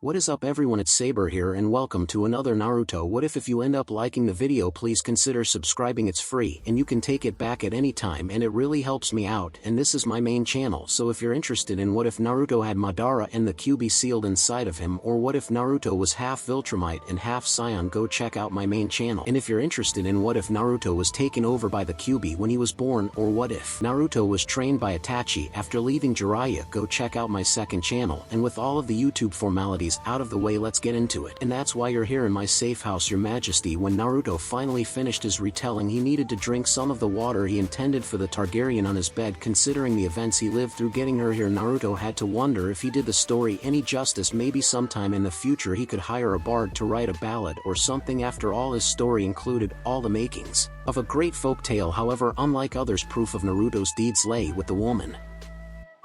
What is up everyone, it's Saber here and welcome to another Naruto What If you end up liking the video, please consider subscribing. It's free and you can take it back at any time and it really helps me out, and this is my main channel, so if you're interested in what if Naruto had Madara and the Kyuubi sealed inside of him, or what if Naruto was half Viltrumite and half Saiyan, go check out my main channel. And if you're interested in what if Naruto was taken over by the Kyuubi when he was born, or what if Naruto was trained by Itachi after leaving Jiraiya, go check out my second channel. And with all of the YouTube formalities out of the way, let's get into it. And that's why you're here in my safe house, your majesty. When Naruto finally finished his retelling, he needed to drink some of the water he intended for the Targaryen on his bed. Considering the events he lived through getting her here, Naruto had to wonder if he did the story any justice. Maybe sometime in the future he could hire a bard to write a ballad or something. After all, his story included all the makings of a great folk tale. However, unlike others, proof of Naruto's deeds lay with the woman.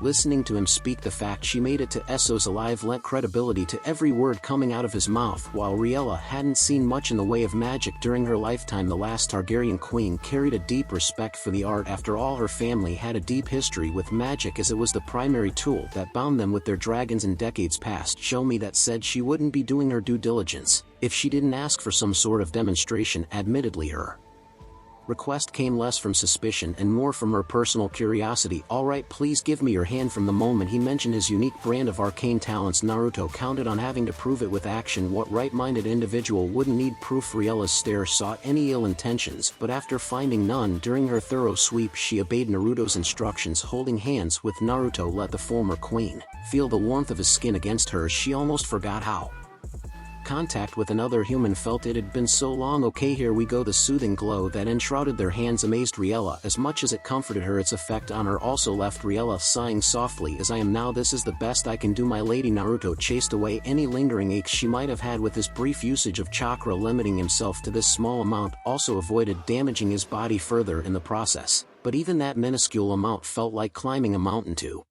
Listening to him speak, the fact she made it to Essos alive lent credibility to every word coming out of his mouth. While Riella hadn't seen much in the way of magic during her lifetime, the last Targaryen queen carried a deep respect for the art. After all, her family had a deep history with magic, as it was the primary tool that bound them with their dragons in decades past. Show me that said she wouldn't be doing her due diligence if she didn't ask for some sort of demonstration. Admittedly, her request came less from suspicion and more from her personal curiosity. "Alright, please give me your hand." From the moment he mentioned his unique brand of arcane talents, Naruto counted on having to prove it with action. What right-minded individual wouldn't need proof? Riella's stare sought any ill intentions, but after finding none during her thorough sweep, she obeyed Naruto's instructions. Holding hands with Naruto let the former queen feel the warmth of his skin against hers. She almost forgot how contact with another human felt. It had been so long. "Okay, here we go." The soothing glow that enshrouded their hands amazed Riella as much as it comforted her. Its effect on her also left Riella sighing softly. "As I am now, this is the best I can do, my lady." Naruto chased away any lingering aches she might have had with his brief usage of chakra, limiting himself to this small amount, also avoided damaging his body further in the process. But even that minuscule amount felt like climbing a mountain to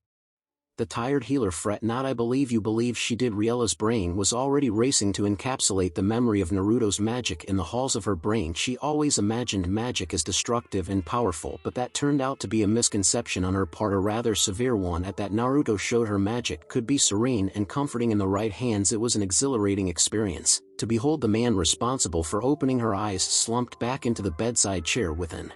the tired healer. "Fret not, I believe you." Believe she did. Riella's brain was already racing to encapsulate the memory of Naruto's magic in the halls of her brain. She always imagined magic as destructive and powerful, but that turned out to be a misconception on her part, a rather severe one at that. Naruto showed her magic could be serene and comforting in the right hands. It was an exhilarating experience to behold the man responsible for opening her eyes slumped back into the bedside chair with an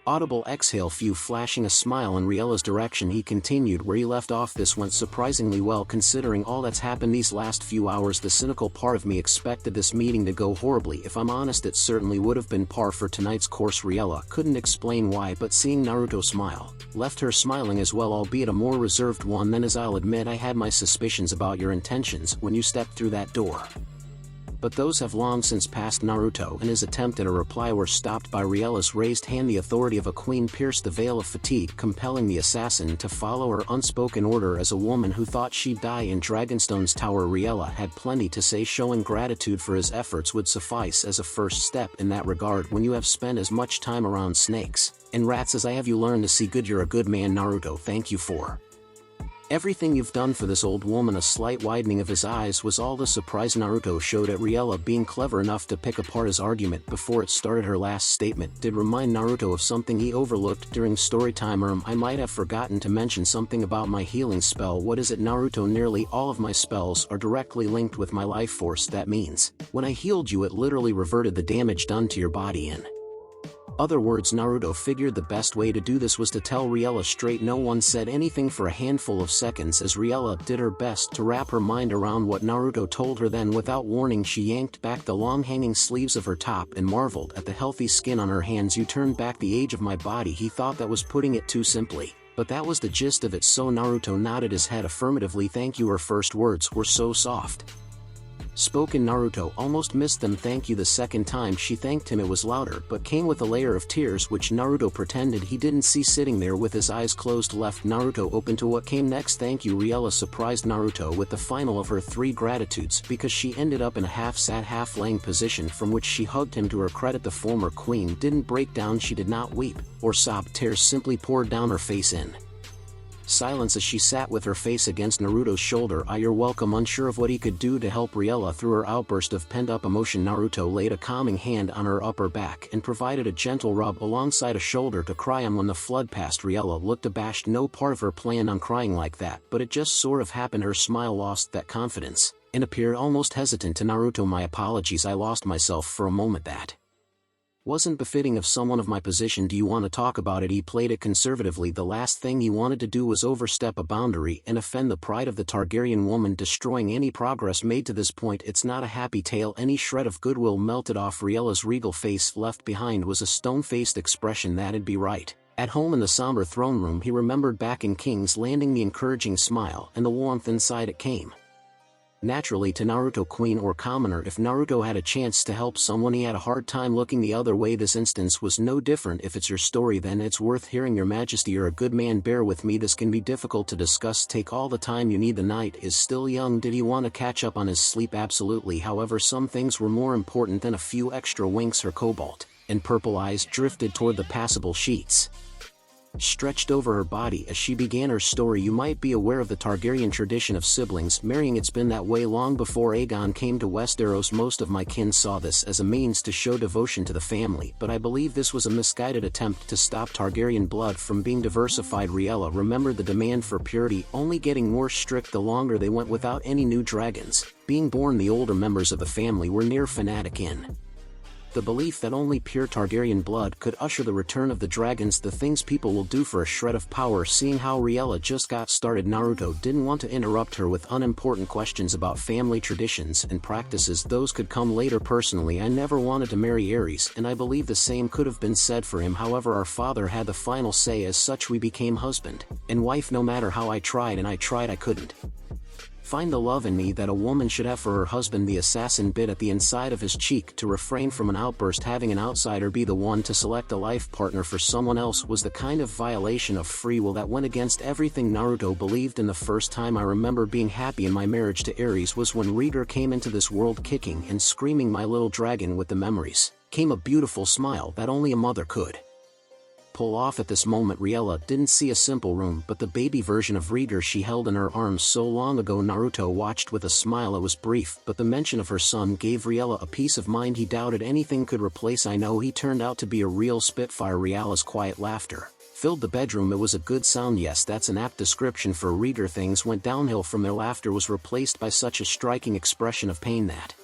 audible exhale, few flashing a smile in Riella's direction. He continued where he left off. "This went surprisingly well considering all that's happened these last few hours. The cynical part of me expected this meeting to go horribly. If I'm honest, it certainly would have been par for tonight's course." Riella couldn't explain why, but seeing Naruto smile left her smiling as well, albeit a more reserved one than his. "I'll admit I had my suspicions about your intentions when you stepped through that door, but those have long since passed." Naruto and his attempt at a reply were stopped by Riella's raised hand. The authority of a queen pierced the veil of fatigue, compelling the assassin to follow her unspoken order. As a woman who thought she'd die in Dragonstone's tower, Riella had plenty to say. Showing gratitude for his efforts would suffice as a first step in that regard. "When you have spent as much time around snakes and rats as I have, you learn to see good. You're a good man, Naruto. Thank you for everything you've done for this old woman." A slight widening of his eyes was all the surprise Naruto showed at Riella being clever enough to pick apart his argument before it started. Her last statement did remind Naruto of something he overlooked during story time. "I might have forgotten to mention something about my healing spell." "What is it?" Naruto, "Nearly all of my spells are directly linked with my life force. That means when I healed you, it literally reverted the damage done to your body." In other words, Naruto figured the best way to do this was to tell Riella straight. No one said anything for a handful of seconds as Riella did her best to wrap her mind around what Naruto told her. Then, without warning, she yanked back the long hanging sleeves of her top and marveled at the healthy skin on her hands. "You turned back the age of my body." He thought that was putting it too simply, but that was the gist of it. So Naruto nodded his head affirmatively. "Thank you." Her first words were so soft spoken, Naruto almost missed them. "Thank you." The second time she thanked him, it was louder, but came with a layer of tears which Naruto pretended he didn't see. Sitting there with his eyes closed left Naruto open to what came next. "Thank you." Riella surprised Naruto with the final of her three gratitudes, because she ended up in a half-sat, half-laying position from which she hugged him. To her credit, the former queen didn't break down. She did not weep or sob. Tears simply poured down her face in silence as she sat with her face against Naruto's shoulder. "You're welcome." Unsure of what he could do to help Riella through her outburst of pent-up emotion, Naruto laid a calming hand on her upper back and provided a gentle rub alongside a shoulder to cry on. When the flood passed, Riella looked abashed. No part of her planned on crying like that, but it just sort of happened. Her smile lost that confidence and appeared almost hesitant to Naruto. "My apologies, I lost myself for a moment. That wasn't befitting of someone of my position. Do you want to talk about it?" He played it conservatively. The last thing he wanted to do was overstep a boundary and offend the pride of the Targaryen woman, destroying any progress made to this point. It's not a happy tale. Any shred of goodwill melted off Riella's regal face. Left behind was a stone-faced expression. That'd be right. At home in the somber throne room, he remembered back in King's Landing, the encouraging smile and the warmth inside it came naturally to Naruto. Queen or commoner, if Naruto had a chance to help someone, he had a hard time looking the other way. This instance was no different. "If it's your story, then it's worth hearing. Your Majesty, you're a good man. Bear with me, this can be difficult to discuss. Take all the time you need. The night is still young." Did he want to catch up on his sleep? Absolutely. However, some things were more important than a few extra winks. Her cobalt and purple eyes drifted toward the passable sheets stretched over her body as she began her story. "You might be aware of the Targaryen tradition of siblings marrying. It's been that way long before Aegon came to Westeros. Most of my kin saw this as a means to show devotion to the family, but I believe this was a misguided attempt to stop Targaryen blood from being diversified." Riella remembered the demand for purity only getting more strict the longer they went without any new dragons being born. The older members of the family were near fanatic in the belief that only pure Targaryen blood could usher the return of the dragons. The things people will do for a shred of power. Seeing how Riella just got started, Naruto didn't want to interrupt her with unimportant questions about family traditions and practices. Those could come later. "Personally, I never wanted to marry Ares, and I believe the same could have been said for him. However, our father had the final say. As such, we became husband and wife. No matter how I tried, I couldn't find the love in me that a woman should have for her husband." The assassin bit at the inside of his cheek to refrain from an outburst. Having an outsider be the one to select a life partner for someone else was the kind of violation of free will that went against everything Naruto believed in. "The first time I remember being happy in my marriage to Ares was when Rieger came into this world kicking and screaming, my little dragon." With the memories came a beautiful smile that only a mother could pull off. At this moment, Riella didn't see a simple room but the baby version of Rieger she held in her arms so long ago. Naruto watched with a smile. It was brief, but the mention of her son gave Riella a peace of mind he doubted anything could replace. "I know he turned out to be a real spitfire." Riella's quiet laughter filled the bedroom. "It was a good sound." "Yes, that's an apt description for Rieger." Things went downhill from there. Laughter was replaced by such a striking expression of pain that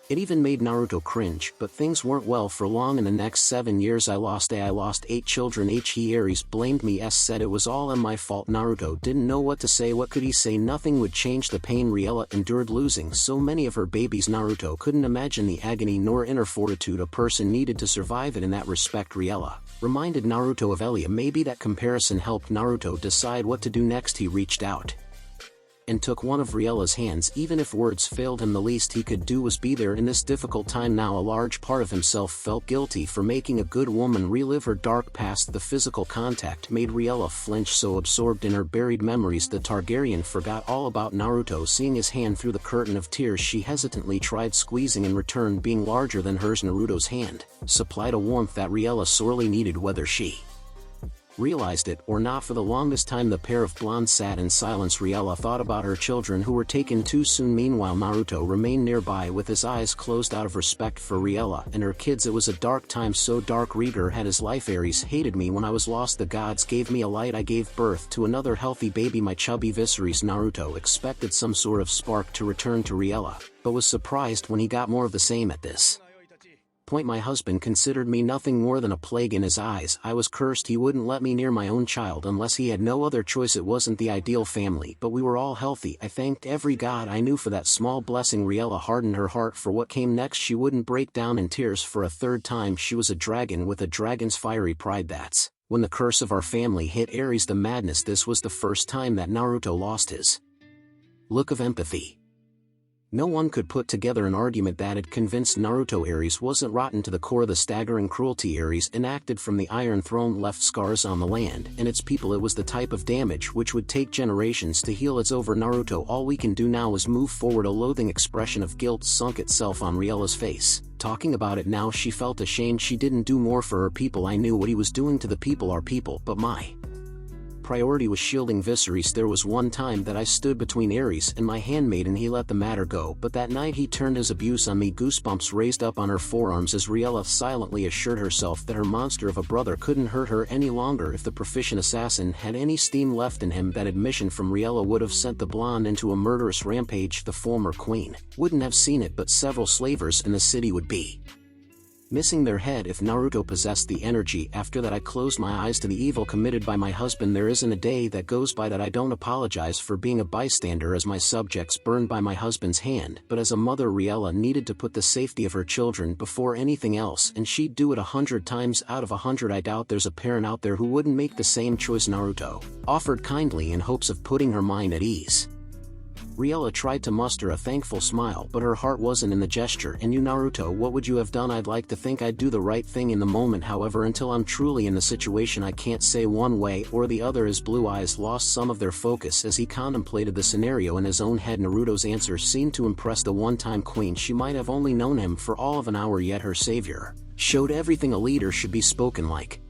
it even made Naruto cringe. But things weren't well for long. "In the next 7 years I lost 8 children. He Ares blamed me. Said it was all my fault." Naruto didn't know what to say. What could he say? Nothing would change the pain Riella endured losing so many of her babies. Naruto couldn't imagine the agony nor inner fortitude a person needed to survive it. In that respect, Riella reminded Naruto of Elia. Maybe that comparison helped Naruto decide what to do next. He reached out and took one of Riella's hands. Even if words failed him, the least he could do was be there in this difficult time. Now a large part of himself felt guilty for making a good woman relive her dark past. The physical contact made Riella flinch. So absorbed in her buried memories, the Targaryen forgot all about Naruto. Seeing his hand through the curtain of tears, she hesitantly tried squeezing. In return, being larger than hers, Naruto's hand supplied a warmth that Riella sorely needed. Whether she realized it or not, for the longest time the pair of blondes sat in silence. Riella thought about her children who were taken too soon. Meanwhile, Naruto remained nearby with his eyes closed out of respect for Riella and her kids. It was a dark time, so dark Rieger had his life. Ares hated me when I was lost. The gods gave me a light. I gave birth to another healthy baby, my chubby Viserys. Naruto expected some sort of spark to return to Riella, but was surprised when he got more of the same. At this point, my husband considered me nothing more than a plague in his eyes. I was cursed. He wouldn't let me near my own child unless he had no other choice. It wasn't the ideal family, but we were all healthy. I thanked every god I knew for that small blessing. Riella hardened her heart for what came next. She wouldn't break down in tears for a third time. She was a dragon with a dragon's fiery pride. That's when the curse of our family hit Ares. The madness. This was the first time that Naruto lost his look of empathy. No one could put together an argument that had convinced Naruto Ares wasn't rotten to the core. The staggering cruelty Ares enacted from the Iron Throne left scars on the land and its people. It was the type of damage which would take generations to heal. It's over, Naruto. All we can do now is move forward. A loathing expression of guilt sunk itself on Riella's face. Talking about it now, she felt ashamed. She didn't do more for her people. I knew what he was doing to the people, our people, but my priority was shielding Viserys. There was one time that I stood between Aerys and my handmaid and he let the matter go, but that night he turned his abuse on me. Goosebumps raised up on her forearms as Riella silently assured herself that her monster of a brother couldn't hurt her any longer. If the proficient assassin had any steam left in him, that admission from Riella would have sent the blonde into a murderous rampage. The former queen wouldn't have seen it, but several slavers in the city would be missing their head if Naruto possessed the energy. After that I closed my eyes to the evil committed by my husband. There isn't a day that goes by that I don't apologize for being a bystander as my subjects burned by my husband's hand, but as a mother Riella needed to put the safety of her children before anything else, and she'd do it 100 times out of 100. I doubt there's a parent out there who wouldn't make the same choice. Naruto offered kindly in hopes of putting her mind at ease. Riella tried to muster a thankful smile, but her heart wasn't in the gesture. And you, Naruto, what would you have done? I'd like to think I'd do the right thing in the moment. However, until I'm truly in the situation, I can't say one way or the other. His blue eyes lost some of their focus as he contemplated the scenario in his own head. Naruto's answer seemed to impress the one-time queen. She might have only known him for all of an hour, yet her savior showed everything a leader should be spoken like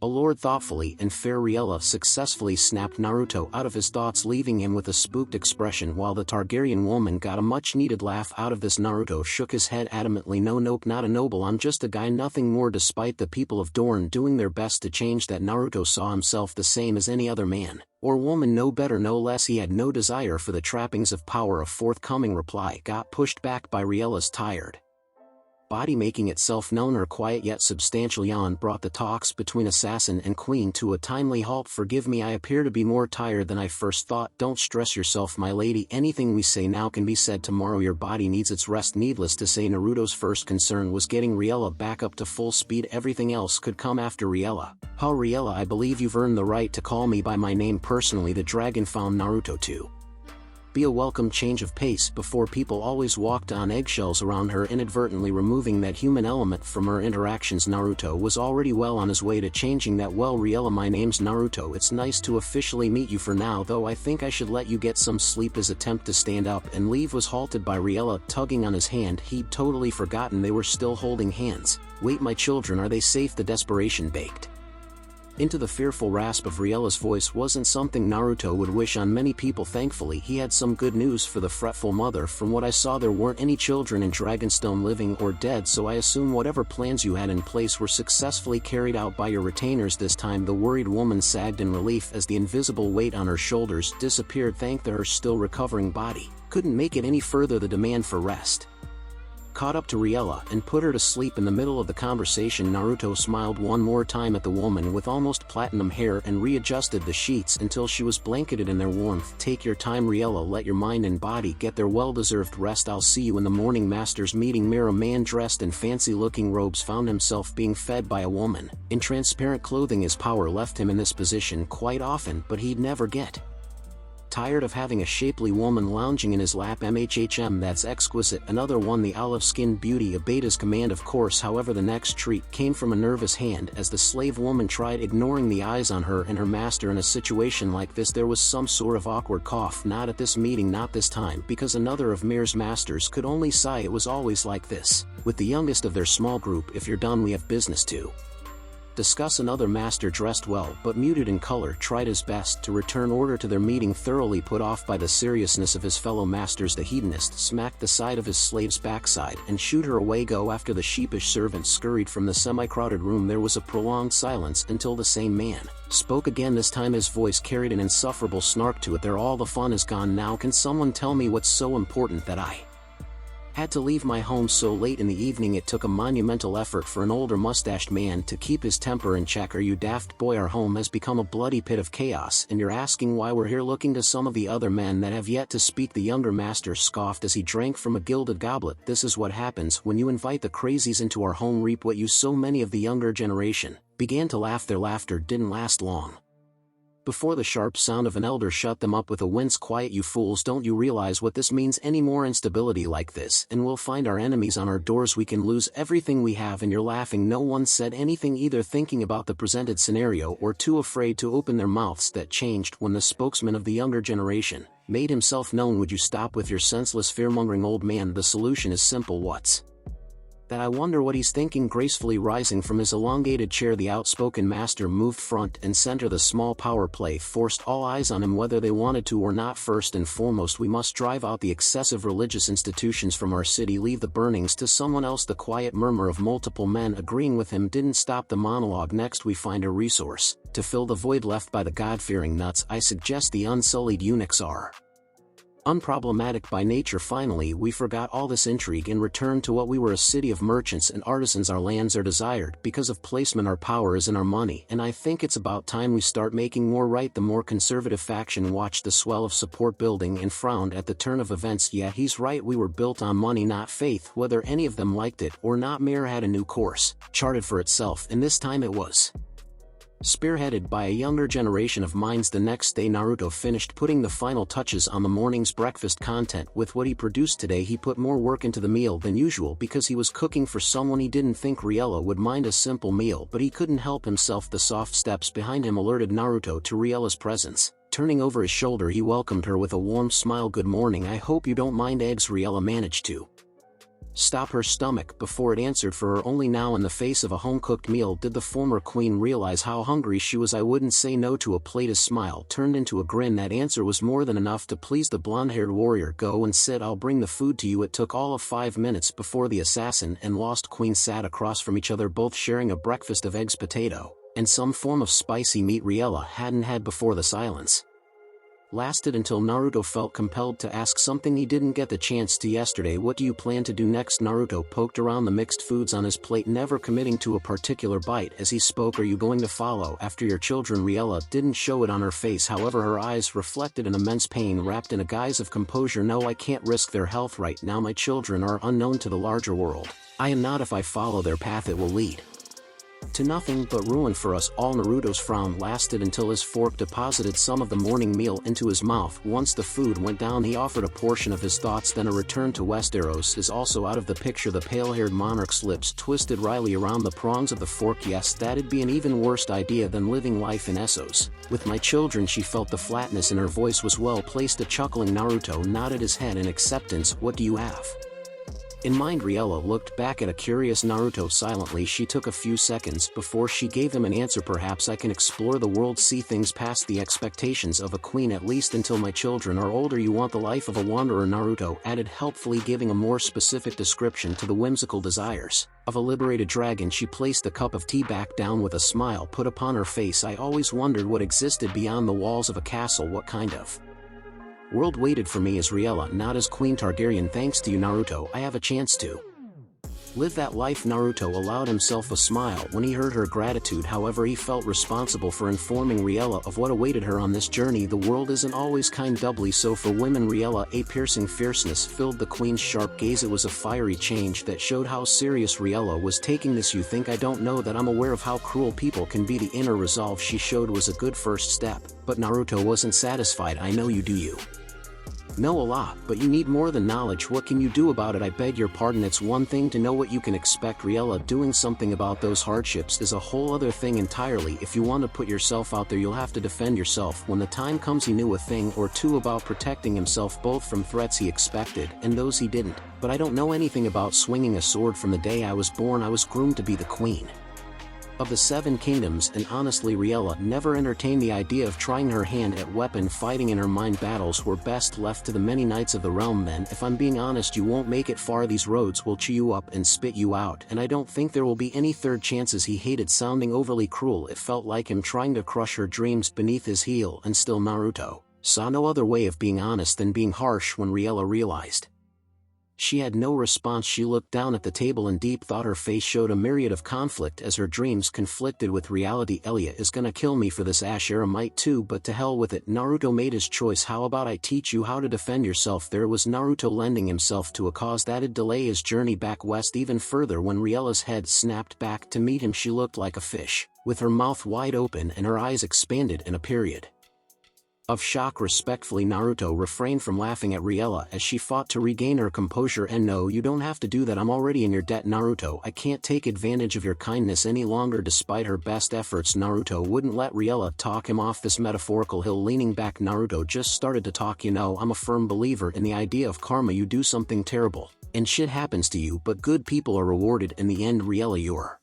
a lord. Thoughtfully and fair, Riella successfully snapped Naruto out of his thoughts, leaving him with a spooked expression. While the Targaryen woman got a much-needed laugh out of this, Naruto shook his head adamantly. No, nope, not a noble. I'm just a guy, nothing more. Despite the people of Dorne doing their best to change that, Naruto saw himself the same as any other man or woman, no better, no less. He had no desire for the trappings of power. A forthcoming reply got pushed back by Riella's tired body making itself known. Her quiet yet substantial yawn brought the talks between assassin and queen to a timely halt. Forgive me, I appear to be more tired than I first thought. Don't stress yourself, my lady. Anything we say now can be said tomorrow. Your body needs its rest. Needless to say, Naruto's first concern was getting Riella back up to full speed. Everything else could come after. Riella, how Riella, I believe you've earned the right to call me by my name personally. The dragon found Naruto to be a welcome change of pace. Before, people always walked on eggshells around her, inadvertently removing that human element from her interactions. Naruto was already well on his way to changing that. Well, Riella, my name's Naruto. It's nice to officially meet you. For now, though, I think I should let you get some sleep. His attempt to stand up and leave was halted by Riella tugging on his hand. He'd totally forgotten they were still holding hands. Wait, my children, are they safe? The desperation baked into the fearful rasp of Riella's voice wasn't something Naruto would wish on many people. Thankfully, he had some good news for the fretful mother. From what I saw, there weren't any children in Dragonstone, living or dead, so I assume whatever plans you had in place were successfully carried out by your retainers this time. The worried woman sagged in relief as the invisible weight on her shoulders disappeared. Thanks to her still recovering body couldn't make it any further. The demand for rest caught up to Riella and put her to sleep. In the middle of the conversation, Naruto smiled one more time at the woman with almost platinum hair and readjusted the sheets until she was blanketed in their warmth. Take your time, Riella, let your mind and body get their well-deserved rest. I'll see you in the morning. Master's meeting. Mirror. A man dressed in fancy-looking robes found himself being fed by a woman in transparent clothing. His power left him in this position quite often, but he'd never get tired of having a shapely woman lounging in his lap. That's exquisite. Another one. The olive-skinned beauty obeyed his command, of course. However, the next treat came from a nervous hand as the slave woman tried ignoring the eyes on her and her master. In a situation like this, there was some sort of awkward cough. Not at this meeting, not this time, because another of Mir's masters could only sigh. It was always like this with the youngest of their small group. If you're done, we have business to discuss. Another master, dressed well but muted in color, tried his best to return order to their meeting. Thoroughly put off by the seriousness of his fellow masters, the hedonist smacked the side of his slave's backside and shooed her away. Go. After the sheepish servant scurried from the semi-crowded room, there was a prolonged silence until the same man spoke again. This time his voice carried an insufferable snark to it. There, all the fun is gone now. Can someone tell me what's so important that I had to leave my home so late in the evening? It took a monumental effort for an older mustached man to keep his temper in check. Are you daft, boy? Our home has become a bloody pit of chaos, and you're asking why we're here. Looking to some of the other men that have yet to speak, the younger master scoffed as he drank from a gilded goblet. This is what happens when you invite the crazies into our home. Reap what you sow. Many of the younger generation began to laugh. Their laughter didn't last long before the sharp sound of an elder shut them up with a wince. Quiet, you fools, don't you realize what this means? Any more instability like this and we'll find our enemies on our doors. We can lose everything we have. And you're laughing. No one said anything, either thinking about the presented scenario or too afraid to open their mouths. That changed when the spokesman of the younger generation made himself known. Would you stop with your senseless fear-mongering, old man? The solution is simple. What's that I wonder what he's thinking. Gracefully rising from his elongated chair, the outspoken master moved front and center. The small power play forced all eyes on him whether they wanted to or not. First and foremost, we must drive out the excessive religious institutions from our city. Leave the burnings to someone else. The quiet murmur of multiple men agreeing with him didn't stop the monologue. Next we find a resource to fill the void left by the God-fearing nuts. I suggest the unsullied eunuchs are unproblematic by nature. Finally, we forgot all this intrigue and returned to what we were, a city of merchants and artisans. Our lands are desired because of placement. Our power is in our money, and I think it's about time we start making more right. The more conservative faction watched the swell of support building and frowned at the turn of events. Yeah, he's right, we were built on money, not faith. Whether any of them liked it or not, Mayor had a new course charted for itself, and this time it was spearheaded by a younger generation of minds. The next day Naruto finished putting the final touches on the morning's breakfast content. With what he produced today, he put more work into the meal than usual because he was cooking for someone he didn't think Riella would mind. A simple meal, but he couldn't help himself. The soft steps behind him alerted Naruto to Riella's presence. Turning over his shoulder, he welcomed her with a warm smile. Good morning, I hope you don't mind eggs. Riella managed to stop her stomach before it answered for her. Only now, in the face of a home-cooked meal, did the former queen realize how hungry she was. I wouldn't say no to a plate. His smile turned into a grin. That answer was more than enough to please the blonde-haired warrior. Go and sit, I'll bring the food to you. It took all of 5 minutes before the assassin and lost queen sat across from each other, both sharing a breakfast of eggs, potato, and some form of spicy meat Riella hadn't had before. The silence lasted until Naruto felt compelled to ask something he didn't get the chance to yesterday. What do you plan to do next? Naruto poked around the mixed foods on his plate, never committing to a particular bite. As he spoke, are you going to follow after your children? Riella didn't show it on her face, however her eyes reflected an immense pain wrapped in a guise of composure. No, I can't risk their health right now. My children are unknown to the larger world. I am not. If I follow their path, it will lead to nothing but ruin for us all. Naruto's frown lasted until his fork deposited some of the morning meal into his mouth. Once the food went down, he offered a portion of his thoughts. Then a return to Westeros is also out of the picture. The pale-haired monarch's lips twisted wryly around the prongs of the fork. Yes, that'd be an even worse idea than living life in Essos with my children. She felt the flatness in her voice was well placed. A chuckling Naruto nodded his head in acceptance. What do you have in mind? Riella looked back at a curious Naruto silently. She took a few seconds before she gave him an answer. Perhaps I can explore the world, see things past the expectations of a queen, at least until my children are older. You want the life of a wanderer, Naruto added helpfully, giving a more specific description to the whimsical desires of a liberated dragon. She placed the cup of tea back down with a smile put upon her face. I always wondered what existed beyond the walls of a castle. What kind of world waited for me as Riella, not as Queen Targaryen? Thanks to you, Naruto, I have a chance to live that life. Naruto allowed himself a smile when he heard her gratitude. However, he felt responsible for informing Riella of what awaited her on this journey. The world isn't always kind, doubly so for women. Riella, a piercing fierceness filled the queen's sharp gaze. It was a fiery change that showed how serious Riella was taking this. You think I don't know that I'm aware of how cruel people can be? The inner resolve she showed was a good first step, but Naruto wasn't satisfied. I know you do. You know a lot, but you need more than knowledge. What can you do about it? I beg your pardon. It's one thing to know what you can expect, Riella. Doing something about those hardships is a whole other thing entirely. If you want to put yourself out there, you'll have to defend yourself. When the time comes, he knew a thing or two about protecting himself, both from threats he expected and those he didn't. But I don't know anything about swinging a sword. From the day I was born, I was groomed to be the queen of the Seven Kingdoms, and honestly, Riella never entertained the idea of trying her hand at weapon fighting. In her mind, battles were best left to the many knights of the realm. Then, if I'm being honest, you won't make it far. These roads will chew you up and spit you out, and I don't think there will be any third chances. He hated sounding overly cruel. It felt like him trying to crush her dreams beneath his heel, and still Naruto saw no other way of being honest than being harsh. When Riella realized she had no response, she looked down at the table in deep thought. Her face showed a myriad of conflict as her dreams conflicted with reality. Elia is gonna kill me for this. Ashera might too, but to hell with it. Naruto made his choice. How about I teach you how to defend yourself? There was Naruto lending himself to a cause that'd delay his journey back west even further. When Riella's head snapped back to meet him, she looked like a fish, with her mouth wide open and her eyes expanded in a period of shock. Respectfully, Naruto refrained from laughing at Riella as she fought to regain her composure. And no, you don't have to do that. I'm already in your debt, Naruto. I can't take advantage of your kindness any longer. Despite her best efforts, Naruto wouldn't let Riella talk him off this metaphorical hill. Leaning back, Naruto just started to talk. You know, I'm a firm believer in the idea of karma. You do something terrible, And shit happens to you, but good people are rewarded in the end. Riella, you're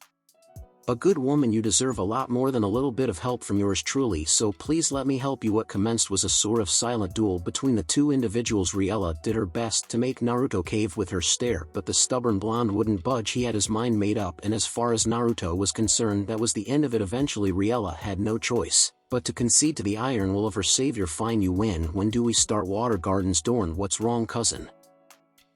a good woman, you deserve a lot more than a little bit of help from yours truly, so please let me help you. What commenced was a sort of silent duel between the two individuals. Riella did her best to make Naruto cave with her stare, but the stubborn blonde wouldn't budge. He had his mind made up, and as far as Naruto was concerned, that was the end of it. Eventually Riella had no choice but to concede to the iron will of her savior. Fine, you win. When do we start? Water Gardens. Dorn, what's wrong, cousin?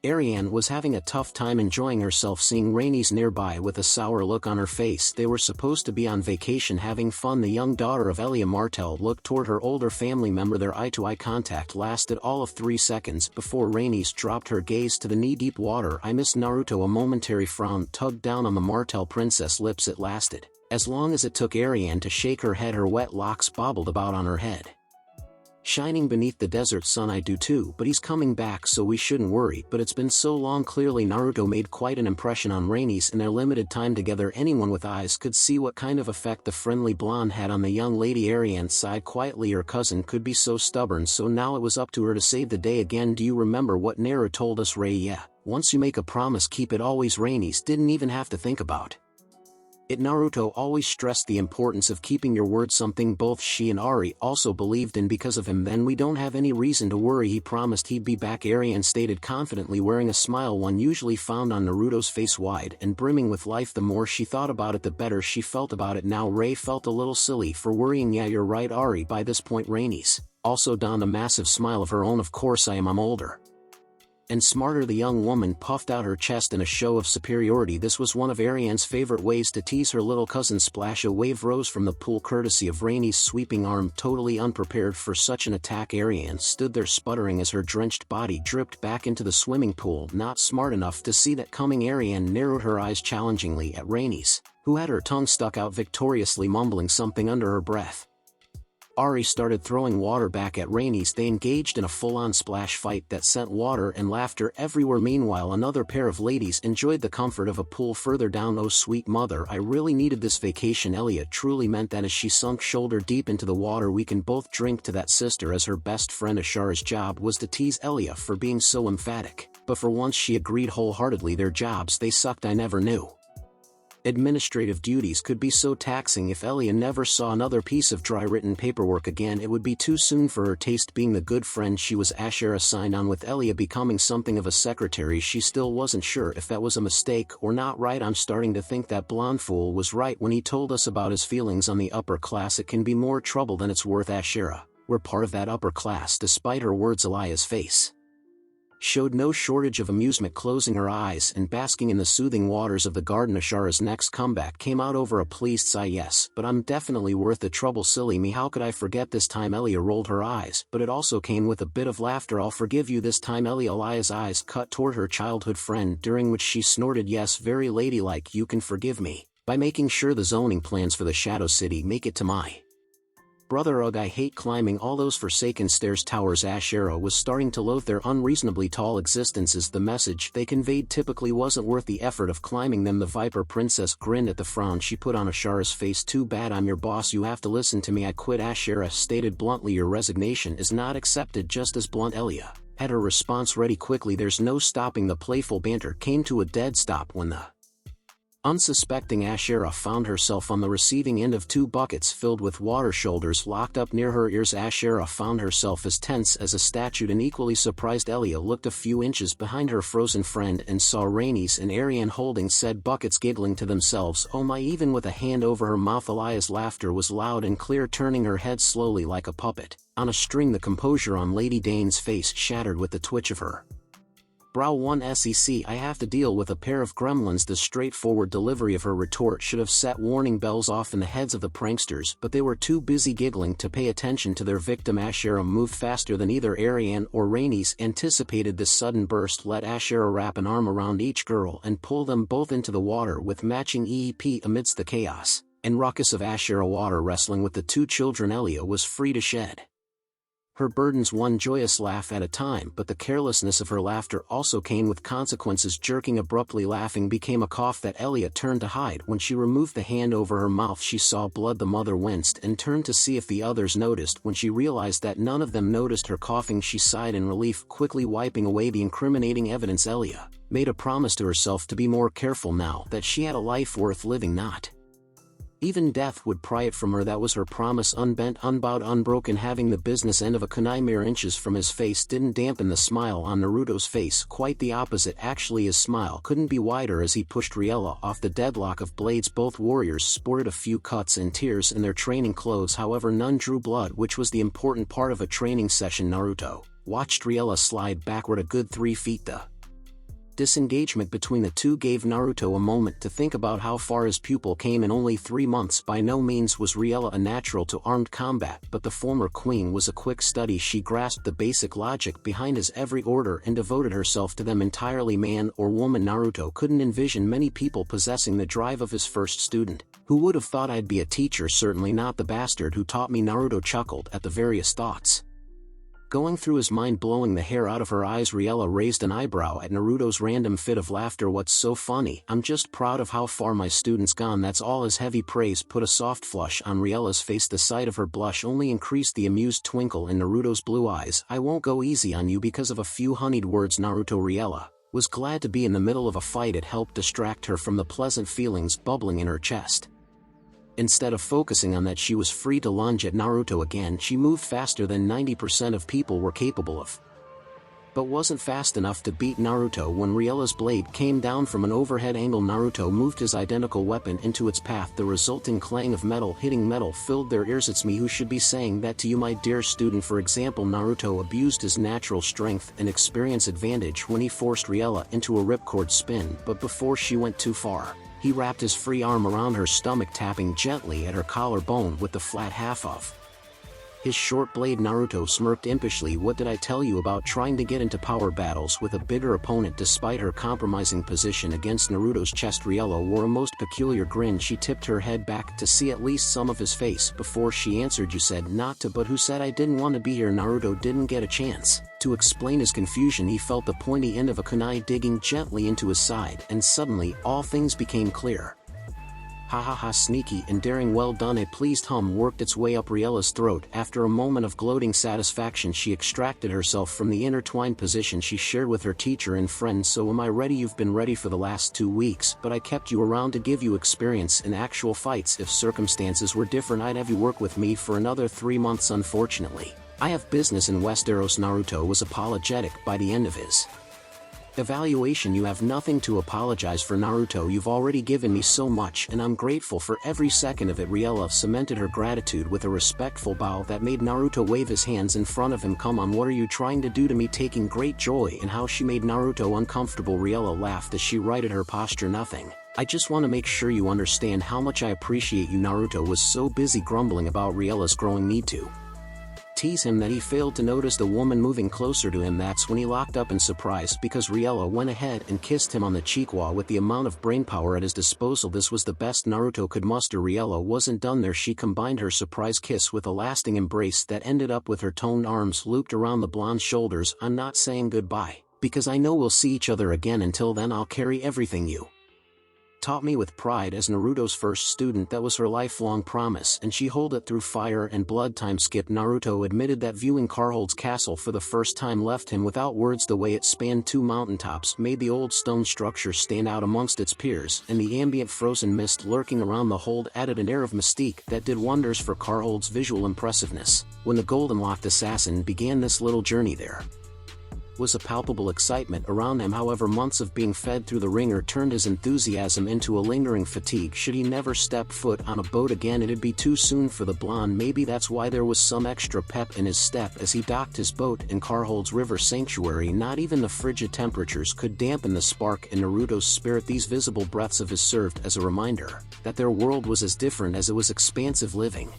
Ariane was having a tough time enjoying herself, seeing Rhaenys nearby with a sour look on her face. They were supposed to be on vacation having fun. The young daughter of Elia Martell looked toward her older family member. Their eye-to-eye contact lasted all of 3 seconds before Rhaenys dropped her gaze to the knee-deep water. I miss Naruto. A momentary frown tugged down on the Martell princess' lips. It lasted as long as it took Ariane to shake her head. Her wet locks bobbled about on her head, shining beneath the desert sun. I do too, but he's coming back, so we shouldn't worry. But it's been so long. Clearly Naruto made quite an impression on Rhaenys in their limited time together. Anyone with eyes could see what kind of effect the friendly blonde had on the young lady. Ariane sighed quietly. Her cousin could be so stubborn, so now it was up to her to save the day again. Do you remember what Naruto told us, Ray? Yeah, once you make a promise, keep it always. Rhaenys didn't even have to think about it. Naruto always stressed the importance of keeping your word, something both she and Ari also believed in. Because of him, then we don't have any reason to worry. He promised he'd be back, Ariane stated confidently, wearing a smile one usually found on Naruto's face, wide and brimming with life. The more she thought about it, the better she felt about it. Now Ray felt a little silly for worrying. Yeah, you're right, Ari. By this point Rhaenys also donned a massive smile of her own. Of course I am. I'm older and smarter. The young woman puffed out her chest in a show of superiority. This was one of Ariane's favorite ways to tease her little cousin. Splash! A wave rose from the pool courtesy of Rhaenys' sweeping arm. Totally unprepared for such an attack, Ariane stood there sputtering as her drenched body dripped back into the swimming pool. Not smart enough to see that coming, Ariane narrowed her eyes challengingly at Rhaenys, who had her tongue stuck out victoriously, mumbling something under her breath. Ari started throwing water back at Rhaenys. They engaged in a full-on splash fight that sent water and laughter everywhere. Meanwhile, another pair of ladies enjoyed the comfort of a pool further down. Oh sweet mother, I really needed this vacation. Elia truly meant that as she sunk shoulder deep into the water. We can both drink to that, sister. As her best friend Ashara's job was to tease Elia for being so emphatic, but for once she agreed wholeheartedly. Their jobs, they sucked. I never knew administrative duties could be so taxing. If Elia never saw another piece of dry written paperwork again, it would be too soon for her taste. Being the good friend she was, Ashara signed on with Elia becoming something of a secretary. She still wasn't sure if that was a mistake or not. Right, I'm starting to think that blonde fool was right when he told us about his feelings on the upper class. It can be more trouble than it's worth. Ashara, we're part of that upper class. Despite her words, Elia's face showed no shortage of amusement, closing her eyes and basking in the soothing waters of the garden. Ashara's next comeback came out over a pleased sigh. Yes, but I'm definitely worth the trouble. Silly me, how could I forget? This time Elia rolled her eyes, but it also came with a bit of laughter. I'll forgive you this time, Elia. Elia's eyes cut toward her childhood friend, during which she snorted. Yes, very ladylike. You can forgive me by making sure the zoning plans for the Shadow City make it to my brother. Ugh, I hate climbing all those forsaken stairs. Towers. Ashara was starting to loathe their unreasonably tall existences. The message they conveyed typically wasn't worth the effort of climbing them. The Viper Princess grinned at the frown she put on Ashara's face. Too bad, I'm your boss. You have to listen to me. I quit, Ashara stated bluntly. Your resignation is not accepted. Just as blunt. Elia had her response ready quickly. There's no stopping. The playful banter came to a dead stop when the unsuspecting Ashara found herself on the receiving end of 2 buckets filled with water, shoulders locked up near her ears. Ashara found herself as tense as a statue. An equally surprised Elia looked a few inches behind her frozen friend and saw Rhaenys and Ariane holding said buckets, giggling to themselves. Oh my! Even with a hand over her mouth, Elia's laughter was loud and clear, turning her head slowly like a puppet on a string. The composure on Lady Dane's face shattered with the twitch of her brow. One sec, I have to deal with a pair of gremlins. The straightforward delivery of her retort should have set warning bells off in the heads of the pranksters, but they were too busy giggling to pay attention to their victim. Ashara moved faster than either Ariane or Rhaenys anticipated. This sudden burst let Ashara wrap an arm around each girl and pull them both into the water with matching EEP. Amidst the chaos and ruckus of Ashara water wrestling with the 2 children, Elia was free to shed her burdens one joyous laugh at a time, but the carelessness of her laughter also came with consequences. Jerking abruptly, laughing became a cough that Elia turned to hide. When she removed the hand over her mouth, she saw blood. The mother winced and turned to see if the others noticed. When she realized that none of them noticed her coughing, she sighed in relief, quickly wiping away the incriminating evidence. Elia made a promise to herself to be more careful now that she had a life worth living. Not even death would pry it from her. That was her promise. Unbent, unbowed, unbroken. Having the business end of a kunai mere inches from his face didn't dampen the smile on Naruto's face. Quite the opposite, actually. His smile couldn't be wider as he pushed Riella off the deadlock of blades. Both warriors sported a few cuts and tears in their training clothes, however none drew blood, which was the important part of a training session. Naruto watched Riella slide backward a good 3 feet. The disengagement between the two gave Naruto a moment to think about how far his pupil came in only 3 months. By no means was Riella a natural to armed combat, but the former queen was a quick study. She grasped the basic logic behind his every order and devoted herself to them entirely. Man or woman, Naruto couldn't envision many people possessing the drive of his first student. Who would have thought I'd be a teacher? Certainly not the bastard who taught me. Naruto chuckled at the various thoughts going through his mind, blowing the hair out of her eyes. Riella raised an eyebrow at Naruto's random fit of laughter. What's so funny? I'm just proud of how far my student's gone, that's all. His heavy praise put a soft flush on Riella's face. The sight of her blush only increased the amused twinkle in Naruto's blue eyes. I won't go easy on you because of a few honeyed words. Naruto. Riella was glad to be in the middle of a fight. It helped distract her from the pleasant feelings bubbling in her chest. Instead of focusing on that, she was free to lunge at Naruto again. She moved faster than 90% of people were capable of, but wasn't fast enough to beat Naruto. When Riella's blade came down from an overhead angle, Naruto moved his identical weapon into its path. The resulting clang of metal hitting metal filled their ears. It's me who should be saying that to you, my dear student. For example, Naruto abused his natural strength and experience advantage when he forced Riella into a ripcord spin, but before she went too far, he wrapped his free arm around her stomach, tapping gently at her collarbone with the flat half of his short blade. Naruto smirked impishly. What did I tell you about trying to get into power battles with a bigger opponent? Despite her compromising position against Naruto's chest, Riella wore a most peculiar grin. She tipped her head back to see at least some of his face before she answered, you said not to, but who said I didn't want to be here? Naruto didn't get a chance to explain his confusion. He felt the pointy end of a kunai digging gently into his side, and suddenly all things became clear. Ha ha ha, sneaky and daring, well done. A pleased hum worked its way up Riella's throat. After a moment of gloating satisfaction, she extracted herself from the intertwined position she shared with her teacher and friend. So am I ready? You've been ready for the last 2 weeks, but I kept you around to give you experience in actual fights. If circumstances were different, I'd have you work with me for another 3 months. Unfortunately, I have business in Westeros. Naruto was apologetic by the end of his evaluation. You have nothing to apologize for, Naruto. You've already given me so much, and I'm grateful for every second of it. Riella cemented her gratitude with a respectful bow that made Naruto wave his hands in front of him. Come on, what are you trying to do to me? Taking great joy in how she made Naruto uncomfortable, Riella laughed as she righted her posture. Nothing. I just want to make sure you understand how much I appreciate you. Naruto was so busy grumbling about Riella's growing need to tease him that he failed to notice the woman moving closer to him. That's when he locked up in surprise, because Riella went ahead and kissed him on the cheek. With the amount of brainpower at his disposal, this was the best Naruto could muster. Riella wasn't done there. She combined her surprise kiss with a lasting embrace that ended up with her toned arms looped around the blonde's shoulders. I'm not saying goodbye, because I know we'll see each other again. Until then, I'll carry everything you taught me with pride. As Naruto's first student, that was her lifelong promise, and she held it through fire and blood. Time skip. Naruto admitted that viewing Karhold's castle for the first time left him without words. The way it spanned 2 mountaintops made the old stone structure stand out amongst its peers, and the ambient frozen mist lurking around the hold added an air of mystique that did wonders for Karhold's visual impressiveness. When the golden-locked assassin began this little journey, there was a palpable excitement around him. However, months of being fed through the ringer turned his enthusiasm into a lingering fatigue. Should he never step foot on a boat again, it'd be too soon for the blonde. Maybe that's why there was some extra pep in his step as he docked his boat in Karhold's river sanctuary. Not even the frigid temperatures could dampen the spark in Naruto's spirit. These visible breaths of his served as a reminder that their world was as different as it was expansive. Living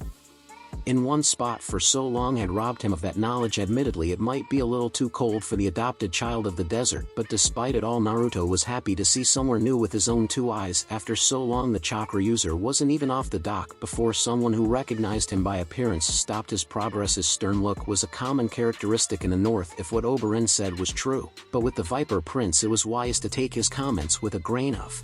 in one spot for so long had robbed him of that knowledge. Admittedly, it might be a little too cold for the adopted child of the desert, but despite it all, Naruto was happy to see somewhere new with his own two eyes. After so long, the chakra user wasn't even off the dock before someone who recognized him by appearance stopped his progress. His stern look was a common characteristic in the north if what Oberyn said was true, but with the Viper Prince it was wise to take his comments with a grain of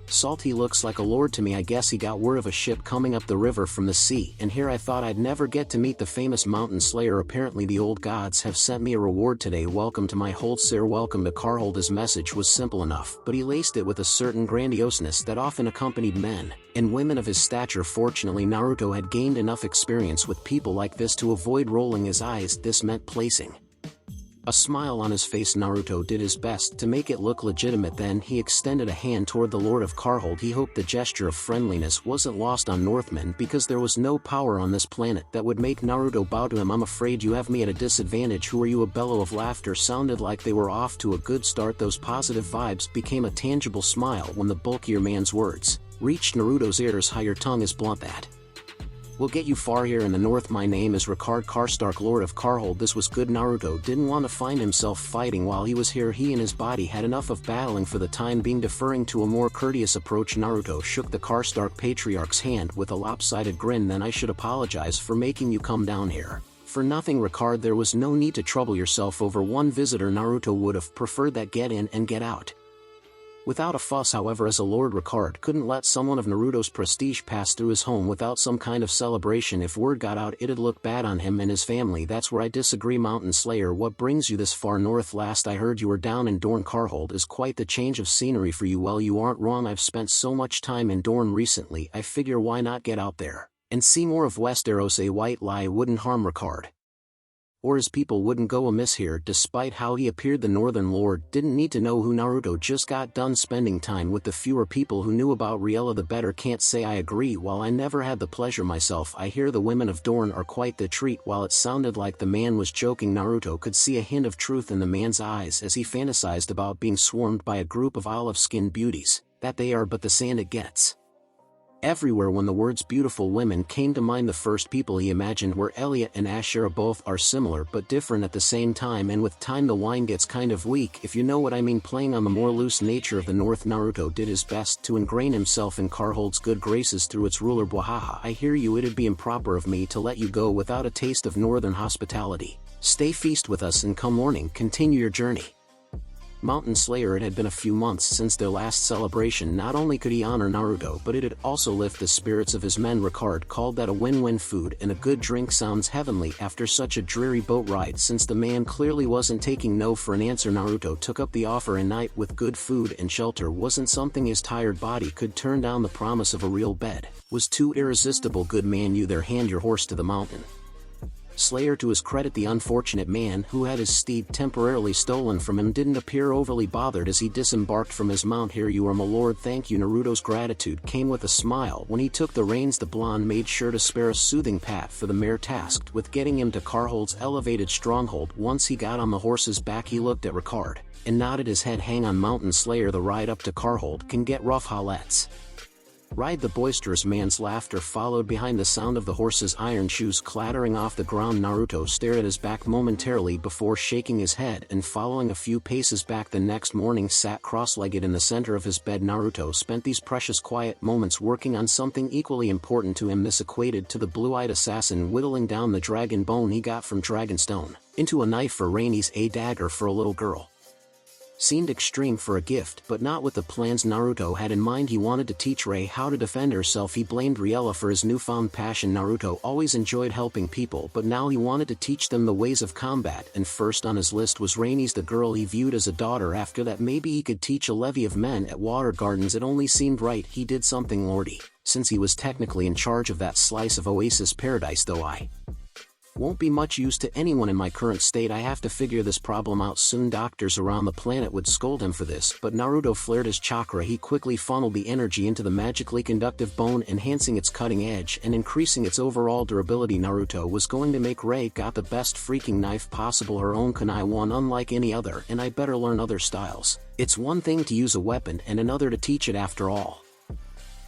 salt. He looks like a lord to me. I guess he got word of a ship coming up the river from the sea, and here I thought I'd never get to meet the famous mountain slayer. Apparently the old gods have sent me a reward today. Welcome to my hold, sir. Welcome to Karhold. His message was simple enough, but he laced it with a certain grandioseness that often accompanied men and women of his stature. Fortunately, Naruto had gained enough experience with people like this to avoid rolling his eyes. This meant placing a smile on his face. Naruto did his best to make it look legitimate. Then he extended a hand toward the Lord of Karhold. He hoped the gesture of friendliness wasn't lost on Northmen, because there was no power on this planet that would make Naruto bow to him. I'm afraid you have me at a disadvantage. Who are you? A bellow of laughter sounded like they were off to a good start. Those positive vibes became a tangible smile when the bulkier man's words reached Naruto's ears. How your tongue is blunt, that will get you far here in the north. My name is Ricard Karstark, Lord of Karhold. This was good. Naruto didn't want to find himself fighting while he was here. He and his body had enough of battling for the time being. Deferring to a more courteous approach, Naruto shook the Karstark patriarch's hand with a lopsided grin. Then I should apologize for making you come down here for nothing, Ricard. There was no need to trouble yourself over one visitor. Naruto would have preferred that. Get in and get out without a fuss. However, as a lord, Ricard couldn't let someone of Naruto's prestige pass through his home without some kind of celebration. If word got out, it'd look bad on him and his family. That's where I disagree. Mountain Slayer, what brings you this far north? Last I heard you were down in Dorne. Karhold is quite the change of scenery for you. Well, you aren't wrong. I've spent so much time in Dorne recently, I figure why not get out there and see more of Westeros. A white lie wouldn't harm Ricard, or his people wouldn't go amiss here. Despite how he appeared, the Northern Lord didn't need to know who Naruto just got done spending time with. The fewer people who knew about Riella, the better. Can't say I agree. While I never had the pleasure myself, I hear the women of Dorne are quite the treat. While it sounded like the man was joking, Naruto could see a hint of truth in the man's eyes as he fantasized about being swarmed by a group of olive-skinned beauties. That they are, but the sand it gets everywhere. When the words beautiful women came to mind, the first people he imagined were Elliot and Ashera. Both are similar but different at the same time, and with time the wine gets kind of weak, if you know what I mean. Playing on the more loose nature of the North, Naruto did his best to ingrain himself in Karhold's good graces through its ruler. Bwahaha, I hear you. It'd be improper of me to let you go without a taste of northern hospitality. Stay, feast with us, and come morning continue your journey. Mountain Slayer, it had been a few months since their last celebration. Not only could he honor Naruto, but it'd also lift the spirits of his men. Ricard called that a win-win. Food and a good drink sounds heavenly after such a dreary boat ride. Since the man clearly wasn't taking no for an answer, Naruto took up the offer. A night with good food and shelter wasn't something his tired body could turn down. The promise of a real bed was too irresistible. Good man, you there, hand your horse to the mountain Slayer. To his credit, the unfortunate man who had his steed temporarily stolen from him didn't appear overly bothered as he disembarked from his mount. Here you are, my lord. Thank you. Naruto's gratitude came with a smile when he took the reins. The blonde made sure to spare a soothing pat for the mare tasked with getting him to Karhold's elevated stronghold. Once he got on the horse's back, he looked at Ricard and nodded his head. Hang on, Mountain Slayer, the ride up to Karhold can get rough. Let's ride. The boisterous man's laughter followed behind the sound of the horse's iron shoes clattering off the ground. Naruto stared at his back momentarily before shaking his head and following a few paces back. The next morning, sat cross-legged in the center of his bed. Naruto spent these precious quiet moments working on something equally important to him. This equated to the blue-eyed assassin whittling down the dragon bone he got from Dragonstone into a knife for Rainy's, a dagger for a little girl. Seemed extreme for a gift, but not with the plans Naruto had in mind. He wanted to teach Rei how to defend herself. He blamed Riella for his newfound passion. Naruto always enjoyed helping people, but now he wanted to teach them the ways of combat, and first on his list was Rainy's, the girl he viewed as a daughter. After that, maybe he could teach a levy of men at Water Gardens. It only seemed right he did something lordy, since he was technically in charge of that slice of Oasis paradise. Though I won't be much use to anyone in my current state, I have to figure this problem out soon. Doctors around the planet would scold him for this, but Naruto flared his chakra. He quickly funneled the energy into the magically conductive bone, enhancing its cutting edge and increasing its overall durability. Naruto was going to make Rei got the best freaking knife possible, her own kunai, one unlike any other, and I better learn other styles. It's one thing to use a weapon and another to teach it. After all,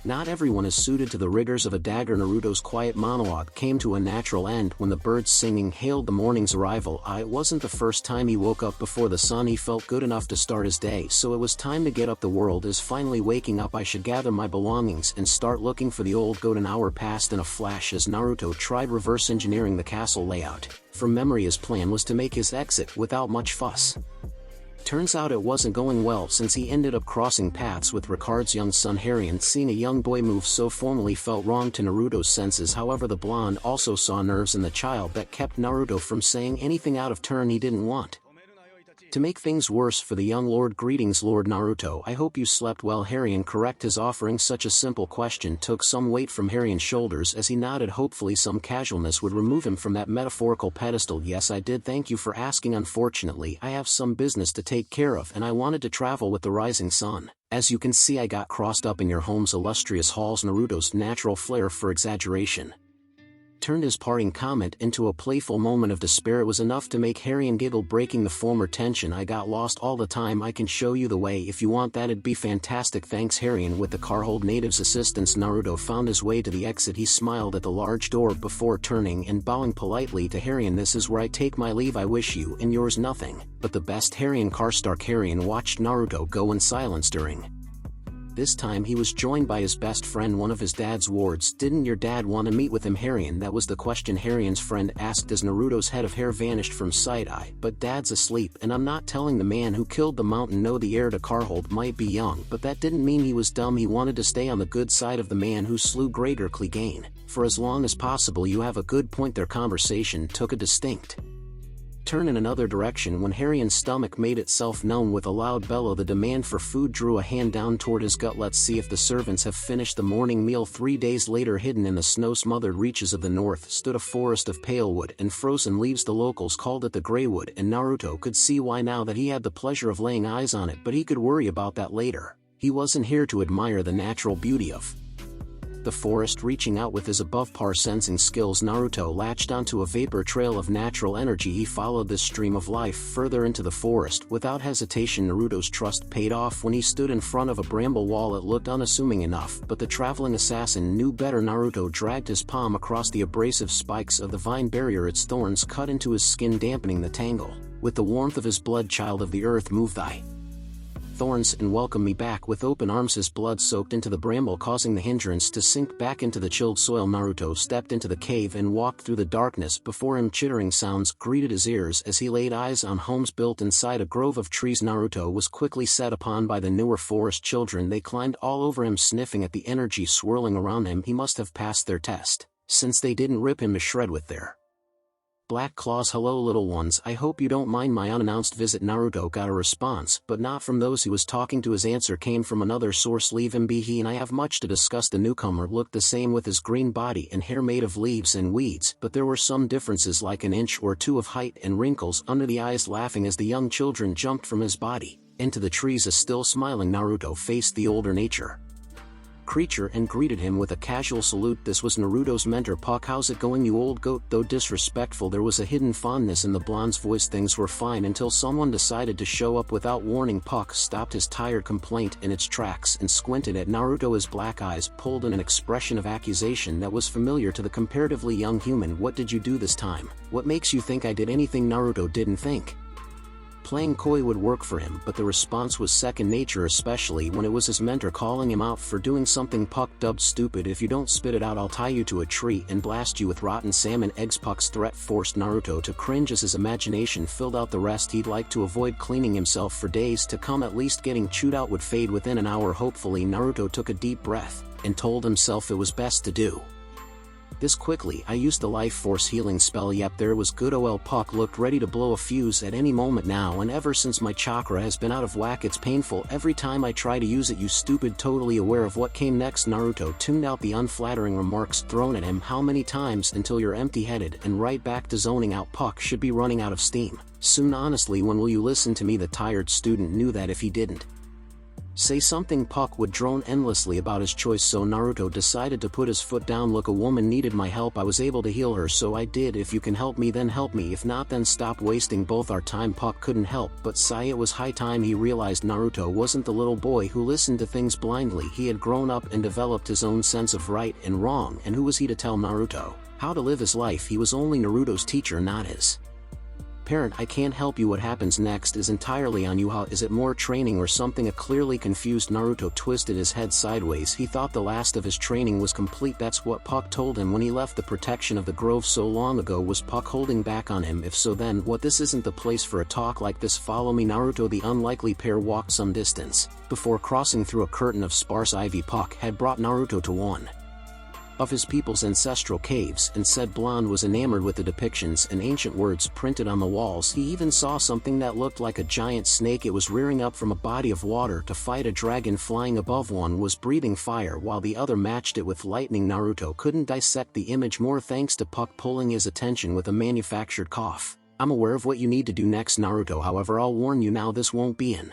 Not everyone is suited to the rigors of a dagger. Naruto's quiet monologue came to a natural end when the birds singing hailed the morning's arrival. It wasn't the first time he woke up before the sun. He felt good enough to start his day, so it was time to get up. The world is finally waking up. I should gather my belongings and start looking for the old goat. An hour passed in a flash as Naruto tried reverse engineering the castle layout. From memory, his plan was to make his exit without much fuss. Turns out it wasn't going well, since he ended up crossing paths with Ricard's young son Harrion. Seeing a young boy move so formally felt wrong to Naruto's senses. However, the blonde also saw nerves in the child that kept Naruto from saying anything out of turn he didn't want. To make things worse for the young lord, greetings Lord Naruto, I hope you slept well. Harrion correct his offering. Such a simple question took some weight from Harrion's shoulders as he nodded. Hopefully some casualness would remove him from that metaphorical pedestal. Yes, I did. Thank you for asking. Unfortunately, I have some business to take care of and I wanted to travel with the rising sun. As you can see, I got crossed up in your home's illustrious halls. Naruto's natural flair for exaggeration turned his parting comment into a playful moment of despair. It was enough to make Harrion giggle, breaking the former tension. I got lost all the time. I can show you the way if you want. That'd be fantastic. Thanks Harrion. With the Carhold native's assistance, Naruto found his way to the exit. He smiled at the large door before turning and bowing politely to Harrion. This is where I take my leave. I wish you and yours nothing but the best. Harrion Karstark. Harrion watched Naruto go in silence. During this time he was joined by his best friend, one of his dad's wards. Didn't your dad want to meet with him, Harrion? That was the question Harrion's friend asked as Naruto's head of hair vanished from sight. But dad's asleep, and I'm not telling the man who killed the mountain no. The heir to Carhold might be young, but that didn't mean he was dumb. He wanted to stay on the good side of the man who slew Greater Clegane for as long as possible. You have a good point. Their conversation took a distinct turn in another direction when Harrion's stomach made itself known. With a loud bellow, the demand for food drew a hand down toward his gut. Let's see if the servants have finished the morning meal. 3 days later, hidden in the snow-smothered reaches of the north stood a forest of pale wood and frozen leaves. The locals called it the Greywood, and Naruto could see why now that he had the pleasure of laying eyes on it, but he could worry about that later. He wasn't here to admire the natural beauty of the forest. Reaching out with his above-par sensing skills, Naruto latched onto a vapor trail of natural energy. He followed this stream of life further into the forest. Without hesitation, Naruto's trust paid off when he stood in front of a bramble wall. It looked unassuming enough, but the traveling assassin knew better. Naruto dragged his palm across the abrasive spikes of the vine barrier. Its thorns cut into his skin, dampening the tangle. With the warmth of his blood, child of the earth, move thy thorns and welcome me back. With open arms, his blood soaked into the bramble, causing the hindrance to sink back into the chilled soil. Naruto stepped into the cave and walked through the darkness. Before him, chittering sounds greeted his ears as he laid eyes on homes built inside a grove of trees. Naruto was quickly set upon by the newer forest children. They climbed all over him, sniffing at the energy swirling around him. He must have passed their test, since they didn't rip him to shred with their black claws. Hello little ones, I hope you don't mind my unannounced visit. Naruto got a response, but not from those he was talking to. His answer came from another source. Leave him be, he and I have much to discuss. The newcomer looked the same with his green body and hair made of leaves and weeds, but there were some differences, like an inch or two of height and wrinkles under the eyes. Laughing as the young children jumped from his body into the trees, a still smiling Naruto faced the older nature creature and greeted him with a casual salute. This was Naruto's mentor, Puck. How's it going, you old goat? Though disrespectful, there was a hidden fondness in the blonde's voice. Things were fine until someone decided to show up without warning. Puck stopped his tired complaint in its tracks and squinted at Naruto. His black eyes pulled in an expression of accusation that was familiar to the comparatively young human. What did you do this time? What makes you think I did anything? Naruto didn't think playing coy would work for him, but the response was second nature, especially when it was his mentor calling him out for doing something. Puck dubbed stupid. If you don't spit it out, I'll tie you to a tree and blast you with rotten salmon eggs. Puck's threat forced Naruto to cringe as his imagination filled out the rest. He'd like to avoid cleaning himself for days to come. At least getting chewed out would fade within an hour. Hopefully. Naruto took a deep breath and told himself it was best to do this quickly. I used the life force healing spell. Yep, there was good. Ol Puck looked ready to blow a fuse at any moment now, and ever since my chakra has been out of whack, it's painful every time I try to use it. You stupid. Totally aware of what came next, Naruto tuned out the unflattering remarks thrown at him. How many times until you're empty-headed and right back to zoning out? Puck should be running out of steam soon. Honestly, when will you listen to me? The tired student knew that if he didn't say something. Puck would drone endlessly about his choice, so Naruto decided to put his foot down. Look, a woman needed my help. I was able to heal her, so I did. If you can help me, then help me. If not, then stop wasting both our time. Puck couldn't help but sigh. It was high time he realized Naruto wasn't the little boy who listened to things blindly. He had grown up and developed his own sense of right and wrong, and who was he to tell Naruto how to live his life? He was only Naruto's teacher, not his parent. I can't help you. What happens next is entirely on you. How is it more training or something? A clearly confused Naruto twisted his head sideways. He thought the last of his training was complete. That's what Puck told him when he left the protection of the grove so long ago. Was Puck holding back on him? If so, then what? This isn't the place for a talk like this. Follow me. Naruto. The unlikely pair walked some distance before crossing through a curtain of sparse ivy. Puck had brought Naruto to one of his people's ancestral caves, and said Blonde was enamored with the depictions and ancient words printed on the walls. He even saw something that looked like a giant snake. It was rearing up from a body of water to fight a dragon flying above. One was breathing fire while the other matched it with lightning. Naruto couldn't dissect the image more thanks to Puck pulling his attention with a manufactured cough. I'm aware of what you need to do next, Naruto. However, I'll warn you now, this won't be an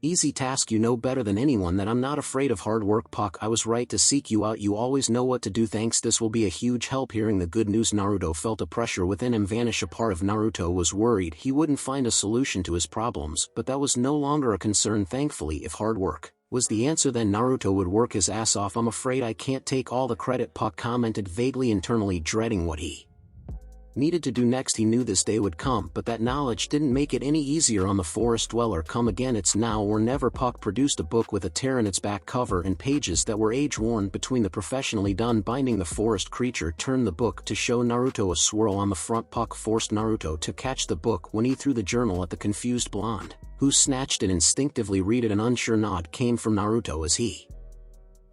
easy task. You know better than anyone that I'm not afraid of hard work. Puck, I was right to seek you out. You always know what to do. Thanks, this will be a huge help. Hearing the good news, Naruto felt a pressure within him vanish. A part of Naruto was worried he wouldn't find a solution to his problems, but that was no longer a concern. Thankfully, if hard work was the answer, then Naruto would work his ass off. I'm afraid I can't take all the credit, Puck commented vaguely, internally dreading what he needed to do next. He knew this day would come, but that knowledge didn't make it any easier on the forest dweller. Come again, it's now or never. Puck produced a book with a tear in its back cover and pages that were age-worn between the professionally done binding. The forest creature turned the book to show Naruto a swirl on the front. Puck forced Naruto to catch the book when he threw the journal at the confused blonde, who snatched it instinctively. Read it. An unsure nod came from Naruto as he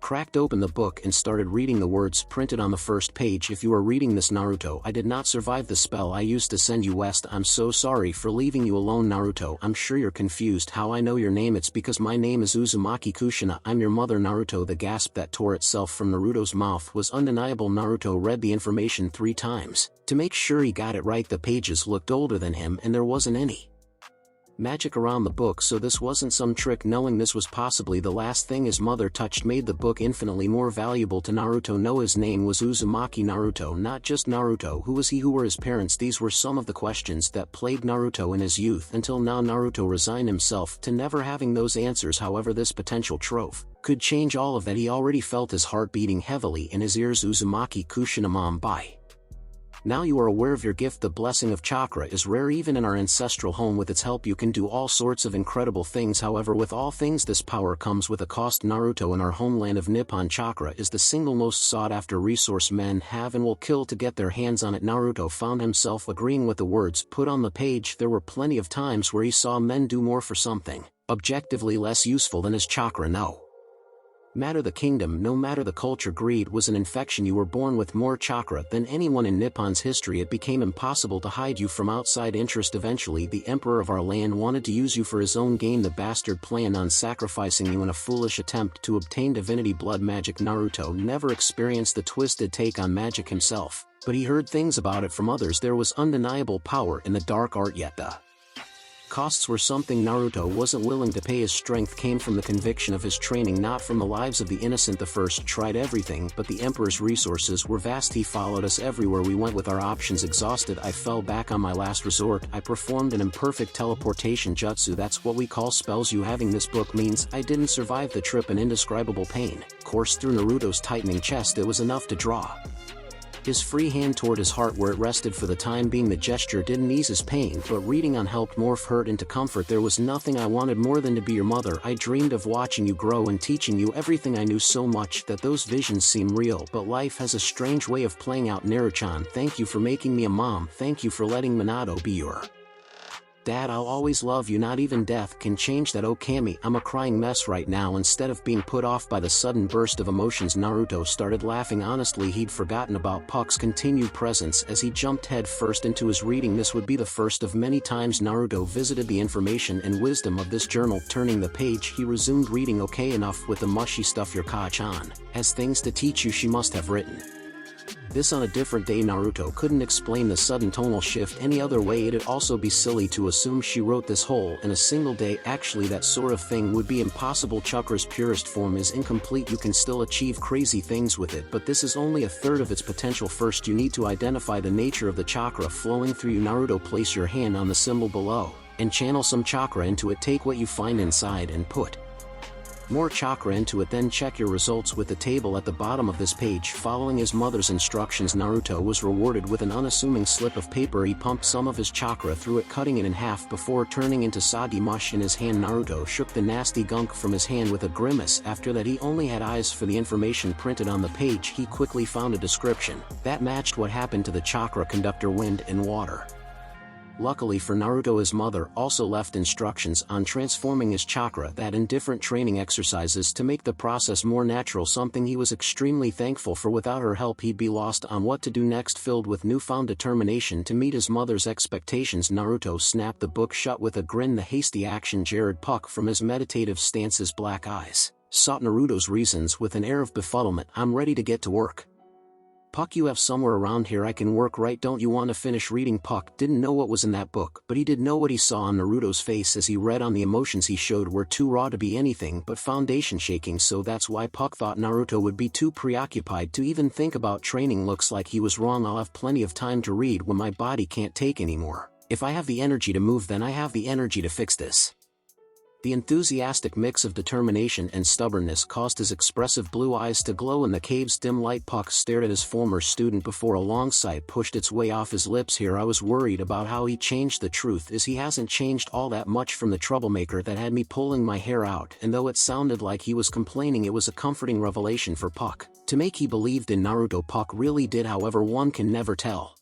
cracked open the book and started reading the words printed on the first page. If you are reading this, Naruto, I did not survive the spell I used to send you west. I'm so sorry for leaving you alone. Naruto, I'm sure you're confused. How I know your name? It's because my name is Uzumaki Kushina. I'm your mother. Naruto. The gasp that tore itself from Naruto's mouth was undeniable. Naruto read the information 3 times to make sure he got it right. The pages looked older than him, and there wasn't any magic around the book, so this wasn't some trick. Knowing this was possibly the last thing his mother touched made the book infinitely more valuable to Naruto. No, his name was Uzumaki. Naruto, not just Naruto. Who was he? Who were his parents? These were some of the questions that plagued Naruto in his youth. Until now, Naruto resigned himself to never having those answers. However, this potential trove could change all of that. He already felt his heart beating heavily in his ears. Uzumaki Kushina, mom, bye. Now you are aware of your gift. The blessing of chakra is rare even in our ancestral home. With its help you can do all sorts of incredible things. However, with all things, this power comes with a cost. Naruto, in our homeland of Nippon, chakra is the single most sought after resource. Men have and will kill to get their hands on it. Naruto found himself agreeing with the words put on the page. There were plenty of times where he saw men do more for something objectively less useful than his chakra. No matter the kingdom, no matter the culture, greed was an infection. You were born with more chakra than anyone in Nippon's history. It became impossible to hide you from outside interest. Eventually, the emperor of our land wanted to use you for his own gain. The bastard planned on sacrificing you in a foolish attempt to obtain divinity blood magic. Naruto never experienced the twisted take on magic himself, but he heard things about it from others. There was undeniable power in the dark art, yet the costs were something Naruto wasn't willing to pay. His strength came from the conviction of his training, not from the lives of the innocent. The first tried everything, but the Emperor's resources were vast. He followed us everywhere we went with our options exhausted. I fell back on my last resort. I performed an imperfect teleportation jutsu. That's what we call spells. You having this book means I didn't survive the trip. An indescribable pain coursed through Naruto's tightening chest. It was enough to draw his free hand toward his heart where it rested. For the time being, the gesture didn't ease his pain, but reading on helped morph hurt into comfort. There was nothing I wanted more than to be your mother. I dreamed of watching you grow and teaching you everything I knew, so much that those visions seem real, but life has a strange way of playing out. Naruto-chan, thank you for making me a mom. Thank you for letting Minato be your dad. I'll always love you. Not even death can change that. Oh Kami, I'm a crying mess right now. Instead of being put off by the sudden burst of emotions, Naruto started laughing. Honestly, he'd forgotten about Puck's continued presence as he jumped head first into his reading. This would be the first of many times Naruto visited the information and wisdom of this journal. Turning the page, he resumed reading. Okay, enough with the mushy stuff. Your Ka-chan has things to teach you. She must have written This on a different day. Naruto couldn't explain the sudden tonal shift any other way. It'd also be silly to assume she wrote this whole in a single day. Actually, that sort of thing would be impossible. Chakra's purest form is incomplete. You can still achieve crazy things with it, but this is only a third of its potential. First, you need to identify the nature of the chakra flowing through you. Naruto, place your hand on the symbol below and channel some chakra into it. Take what you find inside and put more chakra into it, then check your results with the table at the bottom of this page. Following his mother's instructions, Naruto was rewarded with an unassuming slip of paper. He pumped some of his chakra through it, cutting it in half before turning into soggy mush in his hand. Naruto shook the nasty gunk from his hand with a grimace. After that, he only had eyes for the information printed on the page. He quickly found a description that matched what happened to the chakra conductor: wind and water. Luckily for Naruto, his mother also left instructions on transforming his chakra that in different training exercises to make the process more natural, something he was extremely thankful for. Without her help, he'd be lost on what to do next. Filled with newfound determination to meet his mother's expectations, Naruto snapped the book shut with a grin. The hasty action jarred Puck from his meditative stance. His black eyes sought Naruto's reasons with an air of befuddlement. "I'm ready to get to work. Puck, you have somewhere around here I can work, right? Don't you want to finish reading?" Puck didn't know what was in that book, but he did know what he saw on Naruto's face as he read on. The emotions he showed were too raw to be anything but foundation shaking, so that's why Puck thought Naruto would be too preoccupied to even think about training. Looks like he was wrong. "I'll have plenty of time to read when my body can't take anymore. If I have the energy to move, then I have the energy to fix this." The enthusiastic mix of determination and stubbornness caused his expressive blue eyes to glow in the cave's dim light. Puck stared at his former student before a long sigh pushed its way off his lips. "Here, I was worried about how he changed. The truth is, he hasn't changed all that much from the troublemaker that had me pulling my hair out." And though it sounded like he was complaining, it was a comforting revelation for Puck to make. He believed in Naruto. Puck really did. However, one can never tell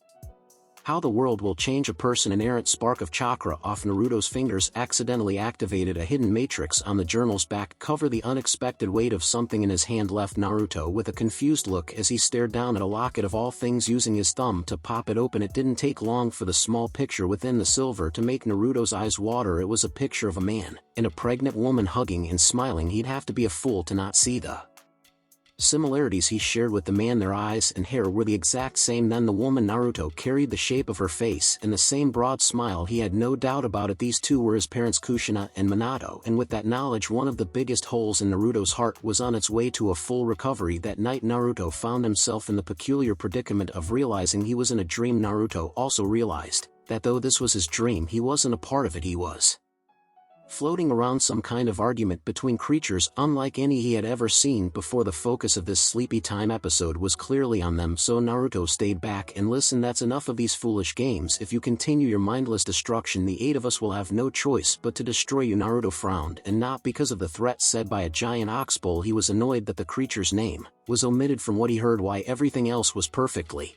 how the world will change a person. An errant spark of chakra off Naruto's fingers accidentally activated a hidden matrix on the journal's back cover. The unexpected weight of something in his hand left Naruto with a confused look as he stared down at a locket of all things, using his thumb to pop it open. It didn't take long for the small picture within the silver to make Naruto's eyes water. It was a picture of a man and a pregnant woman hugging and smiling. He'd have to be a fool to not see the similarities he shared with the man. Their eyes and hair were the exact same. Then the woman Naruto carried the shape of her face and the same broad smile. He had no doubt about it. These two were his parents, Kushina and Minato, and with that knowledge, one of the biggest holes in Naruto's heart was on its way to a full recovery. That night, Naruto found himself in the peculiar predicament of realizing he was in a dream. Naruto also realized that though this was his dream, he wasn't a part of it. He was floating around some kind of argument between creatures unlike any he had ever seen before. The focus of this sleepy time episode was clearly on them, so Naruto stayed back and listened. "That's enough of these foolish games. If you continue your mindless destruction, the 8 of us will have no choice but to destroy you." Naruto frowned, and not because of the threat said by a giant oxbull. He was annoyed that the creature's name was omitted from what he heard. Why, everything else was perfectly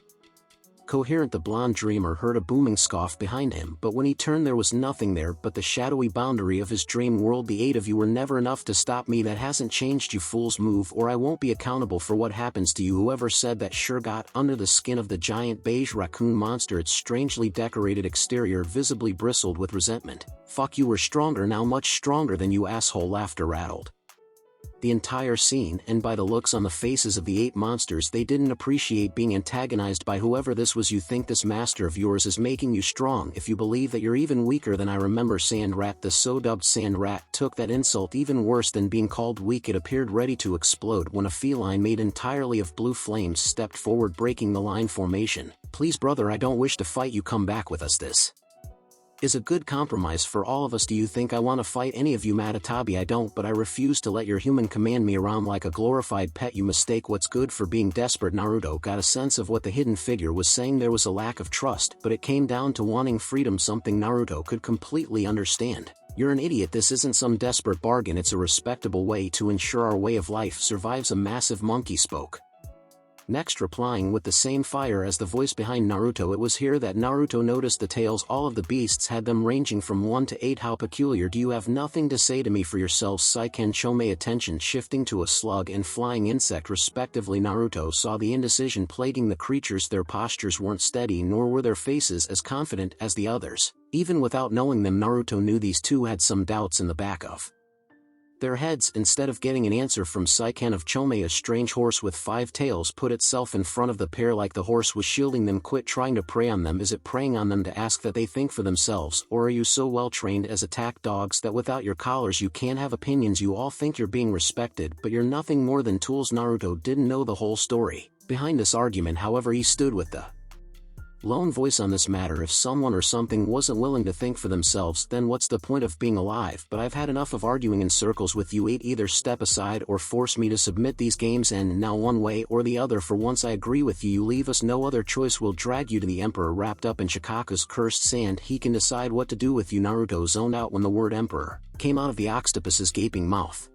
coherent. The blonde dreamer heard a booming scoff behind him, but when he turned, there was nothing there but the shadowy boundary of his dream world. "The 8 of you were never enough to stop me. That hasn't changed, you fools. Move or I won't be accountable for what happens to you." Whoever said that sure got under the skin of the giant beige raccoon monster. Its strangely decorated exterior visibly bristled with resentment. "Fuck, you were stronger now, much stronger than you, asshole." Laughter rattled the entire scene, and by the looks on the faces of the 8 monsters, they didn't appreciate being antagonized by whoever this was. "You think this master of yours is making you strong? If you believe that, you're even weaker than I remember." Sand Rat, the so-dubbed Sand Rat, took that insult even worse than being called weak. It appeared ready to explode when a feline made entirely of blue flames stepped forward, breaking the line formation. "Please, brother, I don't wish to fight you. Come back with us. This is a good compromise for all of us. Do you think I want to fight any of you, Matatabi? I don't, but I refuse to let your human command me around like a glorified pet. You mistake what's good for being desperate." Naruto got a sense of what the hidden figure was saying. There was a lack of trust, but it came down to wanting freedom, something Naruto could completely understand. "You're an idiot. This isn't some desperate bargain. It's a respectable way to ensure our way of life survives." A massive monkey spoke next, replying with the same fire as the voice behind Naruto. It was here that Naruto noticed the tails all of the beasts had, them ranging from 1 to 8. "How peculiar. Do you have nothing to say to me for yourselves?" Saiken Chome, attention shifting to a slug and flying insect respectively. Naruto saw the indecision plaguing the creatures. Their postures weren't steady, nor were their faces as confident as the others. Even without knowing them, Naruto knew these two had some doubts in the back of Their heads, instead of getting an answer from Saiken of Chome, a strange horse with 5 tails, put itself in front of the pair like the horse was shielding them. Quit trying to prey on them. Is it preying on them to ask that they think for themselves, or are you so well trained as attack dogs that without your collars you can't have opinions? You all think you're being respected, but you're nothing more than tools. Naruto didn't know the whole story behind this argument. However, he stood with the lone voice on this matter. If someone or something wasn't willing to think for themselves, then what's the point of being alive? But I've had enough of arguing in circles with you. Either step aside or force me to submit. These games end now, one way or the other. For once I agree with you. You leave us no other choice. We'll drag you to the Emperor. Wrapped up in Shikaku's cursed sand, he can decide what to do with you. Naruto zoned out when the word Emperor came out of the octopus's gaping mouth.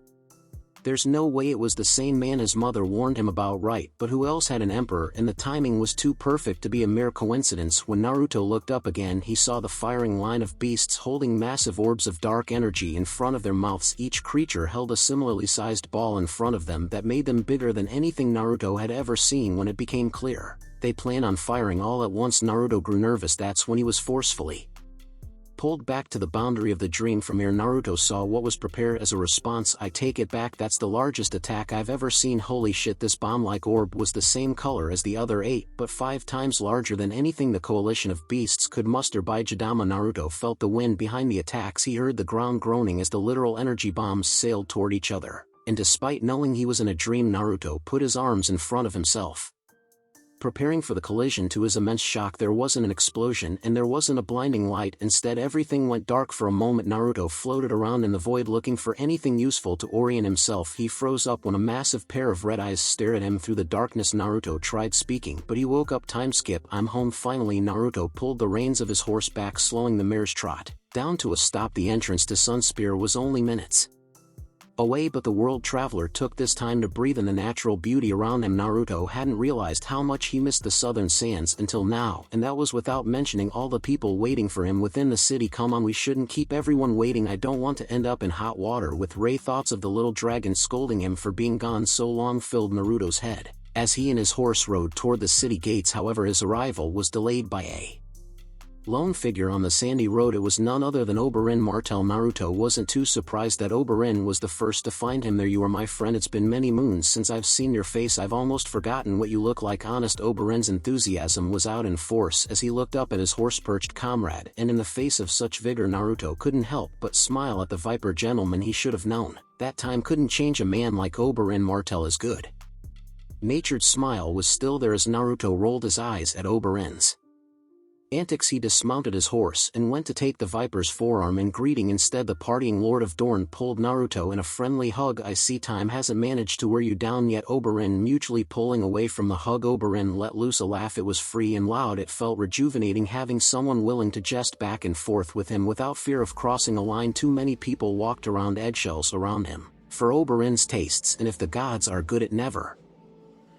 There's no way it was the same man his mother warned him about, right? But who else had an emperor? And the timing was too perfect to be a mere coincidence. When Naruto looked up again, he saw the firing line of beasts holding massive orbs of dark energy in front of their mouths. Each creature held a similarly sized ball in front of them that made them bigger than anything Naruto had ever seen. When it became clear they planned on firing all at once, Naruto grew nervous. That's when he was forcefully pulled back to the boundary of the dream. From here, Naruto saw what was prepared as a response. I take it back, that's the largest attack I've ever seen. Holy shit, this bomb-like orb was the same color as the other 8, but 5 times larger than anything the coalition of beasts could muster. By Jidama, Naruto felt the wind behind the attacks. He heard the ground groaning as the literal energy bombs sailed toward each other, and despite knowing he was in a dream, Naruto put his arms in front of himself, preparing for the collision. To his immense shock, there wasn't an explosion and there wasn't a blinding light. Instead, everything went dark. For a moment, Naruto floated around in the void looking for anything useful to orient himself. He froze up when a massive pair of red eyes stared at him through the darkness. Naruto tried speaking, but he woke up. Time skip. I'm home finally. Naruto pulled the reins of his horse back, slowing the mare's trot down to a stop. The entrance to Sunspear was only minutes away, but the world traveler took this time to breathe in the natural beauty around him. Naruto hadn't realized how much he missed the southern sands until now, and that was without mentioning all the people waiting for him within the city. Come on, we shouldn't keep everyone waiting. I don't want to end up in hot water with Ray. Thoughts of the little dragon scolding him for being gone so long filled Naruto's head as he and his horse rode toward the city gates. However, his arrival was delayed by a lone figure on the sandy road. It was none other than Oberyn Martell. Naruto wasn't too surprised that Oberyn was the first to find him. There you are, my friend. It's been many moons since I've seen your face. I've almost forgotten what you look like. Honest. Oberyn's enthusiasm was out in force as he looked up at his horse-perched comrade, and in the face of such vigor, Naruto couldn't help but smile at the Viper gentleman. He should have known that time couldn't change a man like Oberyn Martell. His good-natured smile was still there as Naruto rolled his eyes at Oberyn's antics. He dismounted his horse and went to take the Viper's forearm in greeting. Instead, the partying Lord of Dorne pulled Naruto in a friendly hug. I see time hasn't managed to wear you down yet. Oberyn mutually pulling away from the hug. Oberyn let loose a laugh. It was free and loud. It felt rejuvenating having someone willing to jest back and forth with him without fear of crossing a line. Too many people walked around eggshells around him for Oberyn's tastes, and if the gods are good, it never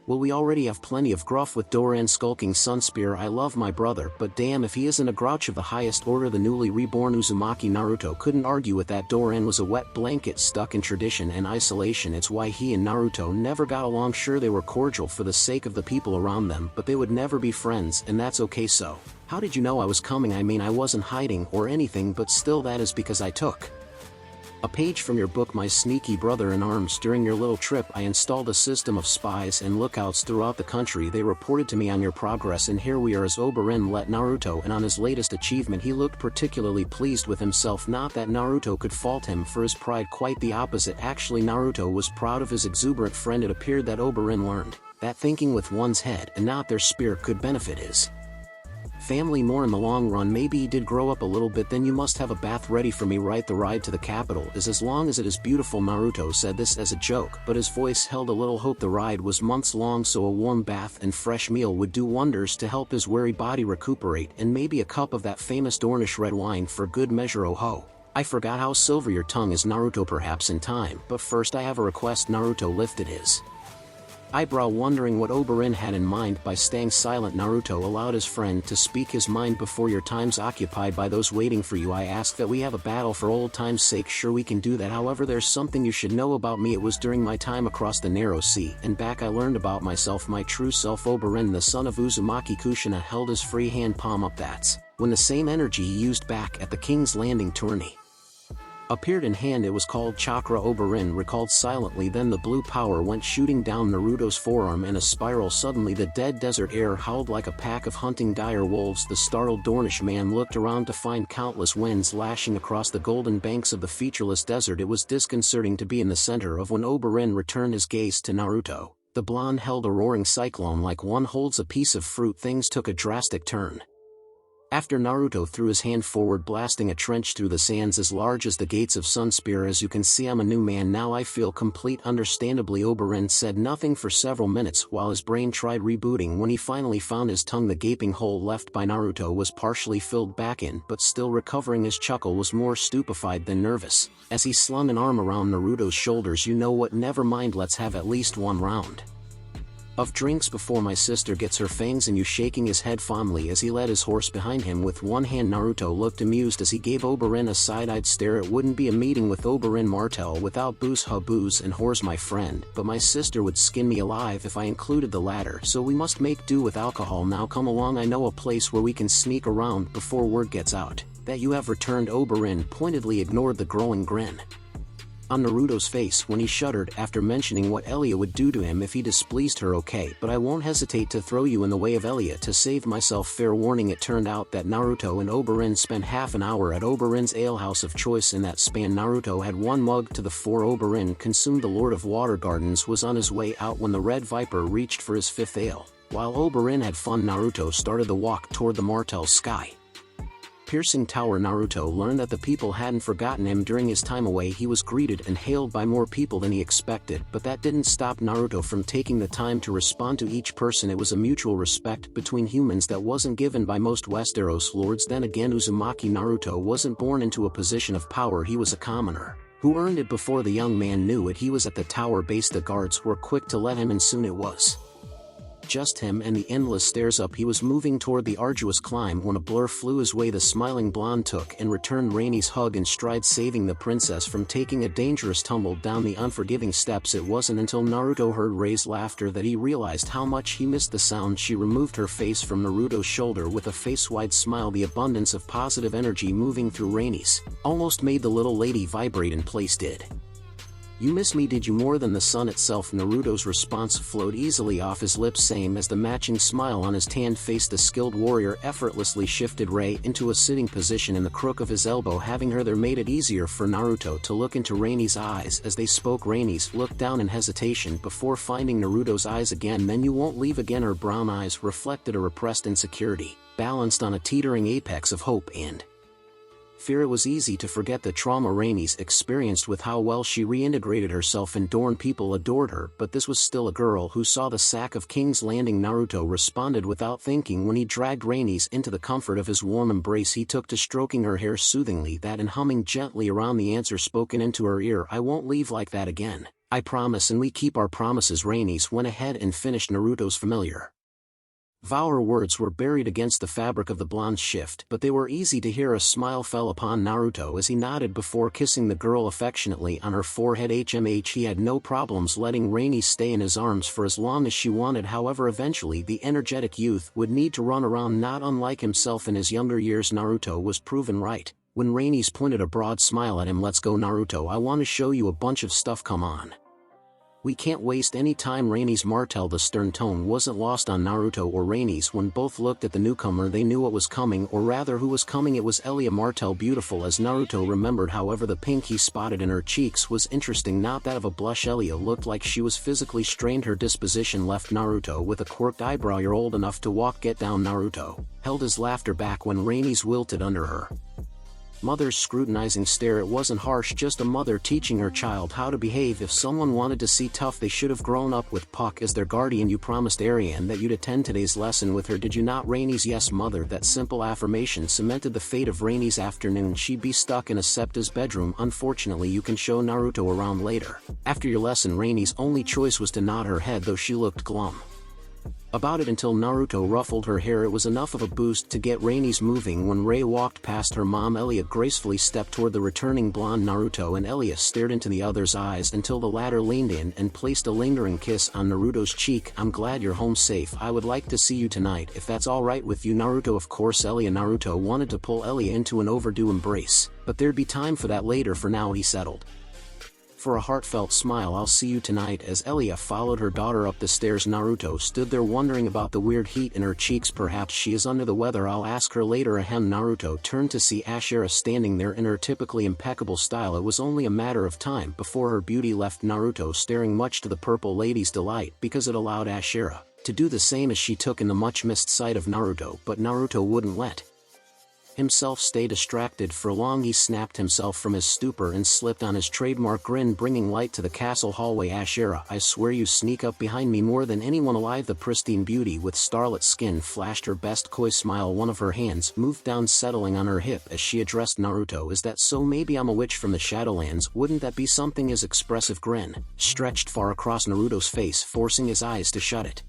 well, we already have plenty of gruff with Doran skulking Sunspear. I love my brother, but damn if he isn't a grouch of the highest order. The newly reborn Uzumaki. Naruto couldn't argue with that. Doran was a wet blanket stuck in tradition and isolation. It's why he and Naruto never got along. Sure, they were cordial for the sake of the people around them, but they would never be friends, and that's okay. So, how did you know I was coming? I mean, I wasn't hiding or anything, but still, that is because I took a page from your book, my sneaky brother in arms. During your little trip, I installed a system of spies and lookouts throughout the country. They reported to me on your progress, and here we are. As Oberyn let Naruto in on his latest achievement, he looked particularly pleased with himself. Not that Naruto could fault him for his pride, quite the opposite. Actually, Naruto was proud of his exuberant friend. It appeared that Oberyn learned that thinking with one's head and not their spear could benefit his family more in the long run. Maybe he did grow up a little bit. Then you must have a bath ready for me, right? The ride to the capital is as long as it is beautiful. Naruto said this as a joke, but his voice held a little hope. The ride was months long, so a warm bath and fresh meal would do wonders to help his weary body recuperate, and maybe a cup of that famous Dornish red wine for good measure. Oh ho, I forgot how silver your tongue is, Naruto. Perhaps in time, but first I have a request. Naruto lifted his eyebrow, wondering what Oberyn had in mind by staying silent. Naruto allowed his friend to speak his mind. Before your time's occupied by those waiting for you, I ask that we have a battle for old time's sake. Sure, we can do that. However, there's something you should know about me. It was during my time across the narrow sea and back I learned about myself, my true self. Oberyn, the son of Uzumaki Kushina, held his free hand palm up. That's when the same energy he used back at the King's Landing tourney Appeared in hand. It was called Chakra. Oberyn recalled silently. Then the blue power went shooting down Naruto's forearm in a spiral. Suddenly the dead desert air howled like a pack of hunting dire wolves. The startled Dornish man looked around to find countless winds lashing across the golden banks of the featureless desert. It was disconcerting to be in the center of when Oberyn returned his gaze to Naruto. The blonde held a roaring cyclone like one holds a piece of fruit. Things took a drastic turn after Naruto threw his hand forward, blasting a trench through the sands as large as the gates of Sunspear. As you can see, I'm a new man now. I feel complete. Understandably, Oberyn said nothing for several minutes while his brain tried rebooting. When he finally found his tongue, the gaping hole left by Naruto was partially filled back in, but still recovering. His chuckle was more stupefied than nervous. As he slung an arm around Naruto's shoulders, you know what, never mind, let's have at least one round of drinks before my sister gets her fangs in you. Shaking his head fondly as he led his horse behind him with one hand, Naruto looked amused as he gave Oberyn a side-eyed stare. It wouldn't be a meeting with Oberyn Martell without booze, booze and whores, my friend, but my sister would skin me alive if I included the latter, so we must make do with alcohol now. Come along, I know a place where we can sneak around before word gets out that you have returned. Oberyn pointedly ignored the growing grin on Naruto's face when he shuddered after mentioning what Elia would do to him if he displeased her. Okay, but I won't hesitate to throw you in the way of Elia to save myself. Fair warning. It turned out that Naruto and Oberyn spent half an hour at Oberyn's alehouse of choice. In that span, Naruto had one mug to the fore. Oberyn consumed. The Lord of Water Gardens was on his way out when the Red Viper reached for his fifth ale. While Oberyn had fun, Naruto started the walk toward the Martell sky piercing tower. Naruto learned that the people hadn't forgotten him. During his time away, he was greeted and hailed by more people than he expected, but that didn't stop Naruto from taking the time to respond to each person. It was a mutual respect between humans that wasn't given by most Westeros lords. Then again, Uzumaki Naruto wasn't born into a position of power. He was a commoner who earned it before the young man knew it. He was at the tower base. The guards were quick to let him in. Soon it was just him and the endless stairs up. He was moving toward the arduous climb when a blur flew his way. The smiling blonde took and returned Rhaenys hug in stride, saving the princess from taking a dangerous tumble down the unforgiving steps. It wasn't until Naruto heard Ray's laughter that he realized how much he missed the sound. She removed her face from Naruto's shoulder with a face-wide smile. The abundance of positive energy moving through Rhaenys almost made the little lady vibrate in place. Did you miss me? Did you more than the sun itself? Naruto's response flowed easily off his lips, same as the matching smile on his tanned face. The skilled warrior effortlessly shifted Ray into a sitting position in the crook of his elbow. Having her there made it easier for Naruto to look into Rhaenys' eyes as they spoke. Rhaenys looked down in hesitation before finding Naruto's eyes again. Then you won't leave again. Her brown eyes reflected a repressed insecurity, balanced on a teetering apex of hope and fear. It was easy to forget the trauma Rhaenys experienced with how well she reintegrated herself in Dorne. People adored her, but this was still a girl who saw the sack of King's Landing. Naruto responded without thinking when he dragged Rhaenys into the comfort of his warm embrace. He took to stroking her hair soothingly, that and humming gently around the answer spoken into her ear. I won't leave like that again, I promise, and we keep our promises. Rhaenys went ahead and finished Naruto's familiar vow. Her words were buried against the fabric of the blonde's shift, but they were easy to hear. A smile fell upon Naruto as he nodded before kissing the girl affectionately on her forehead. He had no problems letting Rhaenys stay in his arms for as long as she wanted. However, eventually the energetic youth would need to run around, not unlike himself in his younger years. Naruto was proven right when Rhaenys pointed a broad smile at him. Let's go, Naruto, I want to show you a bunch of stuff. Come on. We can't waste any time. Rhaenys Martell. The stern tone wasn't lost on Naruto or Rhaenys. When both looked at the newcomer, they knew what was coming, or rather who was coming. It was Elia Martell, beautiful as Naruto remembered. However, the pink he spotted in her cheeks was interesting, not that of a blush. Elia looked like she was physically strained. Her disposition left Naruto with a quirked eyebrow. You're old enough to walk, get down. Naruto held his laughter back when Rhaenys wilted under her mother's scrutinizing stare. It wasn't harsh, just a mother teaching her child how to behave. If someone wanted to see tough, they should have grown up with Puck as their guardian. You promised Arianne that you'd attend today's lesson with her, did you not? Rhaenys, yes, mother. That simple affirmation cemented the fate of Rhaenys' afternoon. She'd be stuck in a Septa's bedroom. Unfortunately, you can show Naruto around later after your lesson. Rhaenys' only choice was to nod her head, though she looked glum. about it until Naruto ruffled her hair. It was enough of a boost to get Rainy's moving. When Rei walked past her mom, Elia gracefully stepped toward the returning blonde Naruto, and Elia stared into the other's eyes until the latter leaned in and placed a lingering kiss on Naruto's cheek. "I'm glad you're home safe. I would like to see you tonight if that's alright with you, Naruto." Of course Naruto wanted to pull Elia into an overdue embrace, but there'd be time for that later. For now, he settled for a heartfelt smile. "I'll see you tonight." As Elia followed her daughter up the stairs, Naruto stood there wondering about the weird heat in her cheeks. Perhaps she is under the weather. "I'll ask her later." Ahem. Naruto turned to see Ashera standing there in her typically impeccable style. It was only a matter of time before her beauty left Naruto staring, much to the purple lady's delight, because it allowed Ashera to do the same as she took in the much-missed sight of Naruto. But Naruto wouldn't let himself stay distracted for long. He snapped himself from his stupor and slipped on his trademark grin, bringing light to the castle hallway. "Ashera, I swear you sneak up behind me more than anyone alive." The pristine beauty with starlit skin flashed her best coy smile. One of her hands moved down, settling on her hip as she addressed Naruto. "Is that so? Maybe I'm a witch from the Shadowlands. Wouldn't that be something?" His expressive grin stretched far across Naruto's face, forcing his eyes to shut. It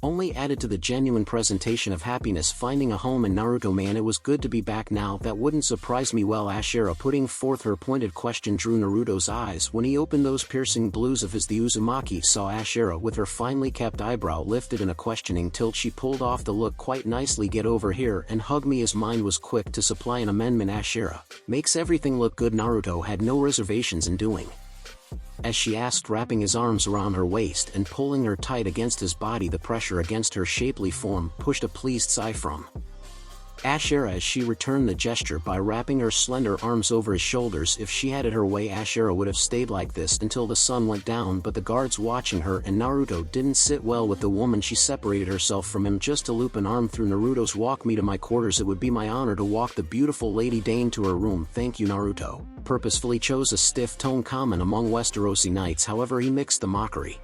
only added to the genuine presentation of happiness finding a home in Naruto. "Man, it was good to be back. Now that wouldn't surprise me." "Well?" Ashera, putting forth her pointed question, drew Naruto's eyes. When he opened those piercing blues of his, the Uzumaki saw Ashera with her finely kept eyebrow lifted in a questioning tilt. She pulled off the look quite nicely. "Get over here and hug me." His mind was quick to supply an amendment. "Ashera makes everything look good." Naruto had no reservations in doing as she asked, wrapping his arms around her waist and pulling her tight against his body. The pressure against her shapely form pushed a pleased sigh from Ashera as she returned the gesture by wrapping her slender arms over his shoulders. If she had it her way, Ashera would have stayed like this until the sun went down, but the guards watching her and Naruto didn't sit well with the woman. She separated herself from him just to loop an arm through Naruto's. "Walk me to my quarters. It would be my honor to walk the beautiful Lady Dane to her room." "Thank you." Naruto purposefully chose a stiff tone common among Westerosi knights. However, he mixed the mockery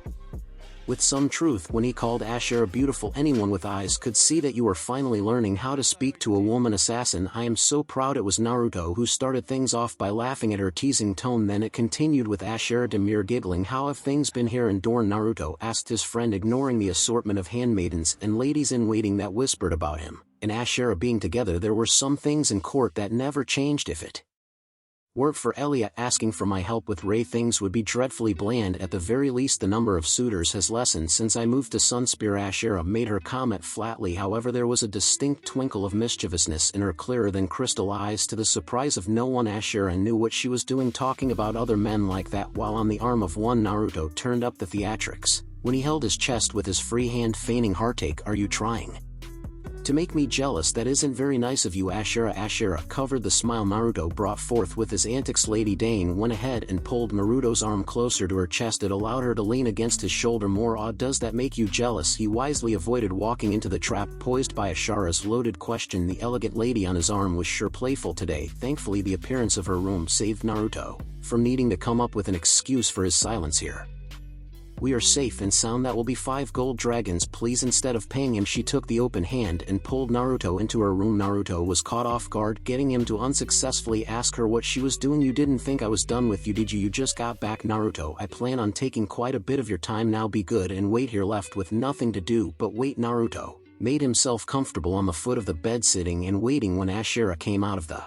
with some truth when he called Ashera beautiful. "Anyone with eyes could see that you are finally learning how to speak to a woman, assassin. I am so proud." It was Naruto who started things off by laughing at her teasing tone. Then it continued with Ashera demure giggling. "How have things been here in Dorne?" Naruto asked his friend, ignoring the assortment of handmaidens and ladies-in-waiting that whispered about him and Ashera being together. There were some things in court that never changed. If it weren't for Elia asking for my help with Rei, things would be dreadfully bland. At the very least, the number of suitors has lessened since I moved to Sunspear." Ashera made her comment flatly. However, there was a distinct twinkle of mischievousness in her clearer than crystal eyes. To the surprise of no one, Ashera knew what she was doing, talking about other men like that while on the arm of one. Naruto turned up the theatrics when he held his chest with his free hand, feigning heartache. "Are you trying to make me jealous? That isn't very nice of you." Ashera covered the smile Naruto brought forth with his antics. Lady Dane went ahead and pulled Naruto's arm closer to her chest. It allowed her to lean against his shoulder more. "Odd, does that make you jealous?" He wisely avoided walking into the trap posed by Ashera's loaded question. The elegant lady on his arm was sure playful today. Thankfully, the appearance of her room saved Naruto from needing to come up with an excuse for his silence here. "We are safe and sound. That will be 5 gold dragons, please." Instead of paying him, she took the open hand and pulled Naruto into her room. Naruto was caught off guard, getting him to unsuccessfully ask her what she was doing. "You didn't think I was done with you, did you? You just got back." "Naruto, I plan on taking quite a bit of your time now. Be good and wait here." Left with nothing to do but wait, Naruto made himself comfortable on the foot of the bed, sitting and waiting. When Ashera came out of the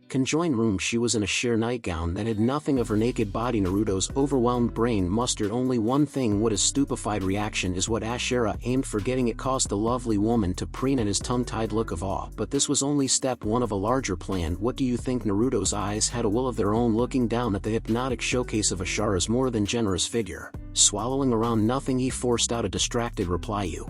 conjoined room, she was in a sheer nightgown that had nothing of her naked body. Naruto's overwhelmed brain mustered only one thing. What a stupefied reaction is what Ashera aimed for. Getting it caused the lovely woman to preen at his tongue-tied look of awe. But this was only step one of a larger plan. "What do you think?" Naruto's eyes had a will of their own, looking down at the hypnotic showcase of Ashera's more than generous figure. Swallowing around nothing, he forced out a distracted reply. "You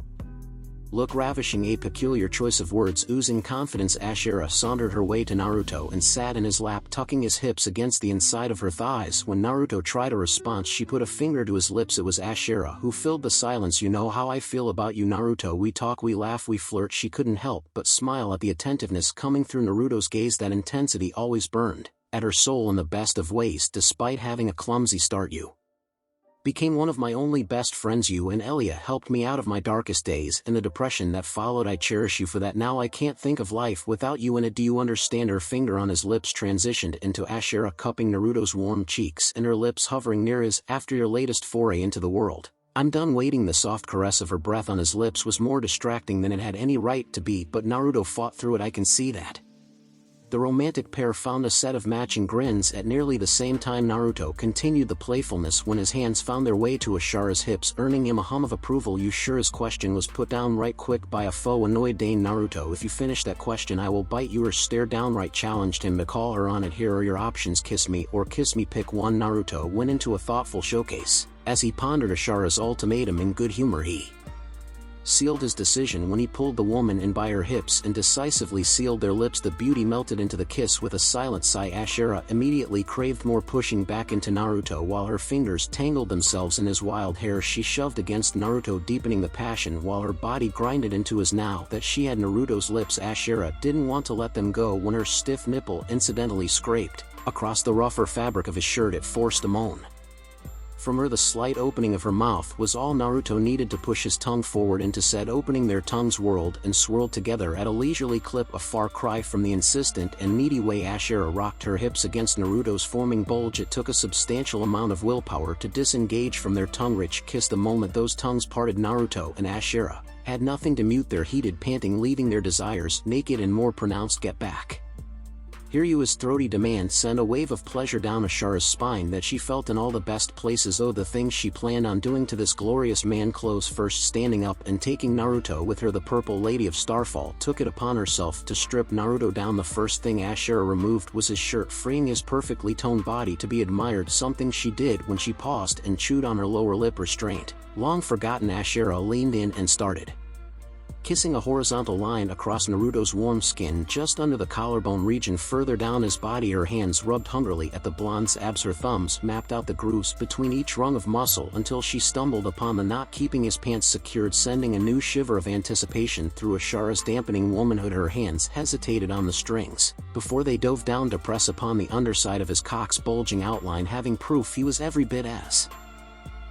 look ravishing." A peculiar choice of words. Oozing confidence, Ashera sauntered her way to Naruto and sat in his lap, tucking his hips against the inside of her thighs. When Naruto tried a response, she put a finger to his lips. It was Ashera who filled the silence. "You know how I feel about you, Naruto. We talk, we laugh, we flirt." She couldn't help but smile at the attentiveness coming through Naruto's gaze. That intensity always burned at her soul in the best of ways. "Despite having a clumsy start, you became one of my only best friends. You and Elia helped me out of my darkest days and the depression that followed. I cherish you for that. Now I can't think of life without you in it. Do you understand?" Her finger on his lips transitioned into Ashera, cupping Naruto's warm cheeks and her lips hovering near his. "After your latest foray into the world I'm done waiting. The soft caress of her breath on his lips was more distracting than it had any right to be, but Naruto fought through it. I can see that. The romantic pair found a set of matching grins at nearly the same time. Naruto continued the playfulness when his hands found their way to Ashara's hips, earning him a hum of approval. You sure? His question was put down right quick by a foe annoyed Dane. Naruto, if you finish that question I will bite you or stare downright challenged him to call her on it. Here are your options: kiss me or kiss me, pick one. Naruto went into a thoughtful showcase. As he pondered Ashara's ultimatum in good humor, he sealed his decision when he pulled the woman in by her hips and decisively sealed their lips. The beauty melted into the kiss with a silent sigh. Ashara immediately craved more, pushing back into Naruto while her fingers tangled themselves in his wild hair. She shoved against Naruto, deepening the passion while her body grinded into his. Now that she had Naruto's lips, Ashara didn't want to let them go when her stiff nipple incidentally scraped across the rougher fabric of his shirt. It forced a moan from her. The slight opening of her mouth was all Naruto needed to push his tongue forward into said opening. Their tongues whirled and swirled together at a leisurely clip, a far cry from the insistent and needy way Ashara rocked her hips against Naruto's forming bulge. It took a substantial amount of willpower to disengage from their tongue-rich kiss. The moment those tongues parted, Naruto and Ashara had nothing to mute their heated panting, leaving their desires naked and more pronounced. Get back here, you! His throaty demand sent a wave of pleasure down Ashara's spine that she felt in all the best places. Oh, the things she planned on doing to this glorious man. Clothes first, standing up and taking Naruto with her, the purple lady of Starfall took it upon herself to strip Naruto down. The first thing Ashara removed was his shirt, freeing his perfectly toned body to be admired, something she did when she paused and chewed on her lower lip restraint. Long forgotten, Ashara leaned in and started kissing a horizontal line across Naruto's warm skin just under the collarbone region. Further down his body, her hands rubbed hungrily at the blonde's abs. Her thumbs mapped out the grooves between each rung of muscle until she stumbled upon the knot keeping his pants secured, sending a new shiver of anticipation through Ashara's dampening womanhood. Her hands hesitated on the strings before they dove down to press upon the underside of his cock's bulging outline, having proof he was every bit as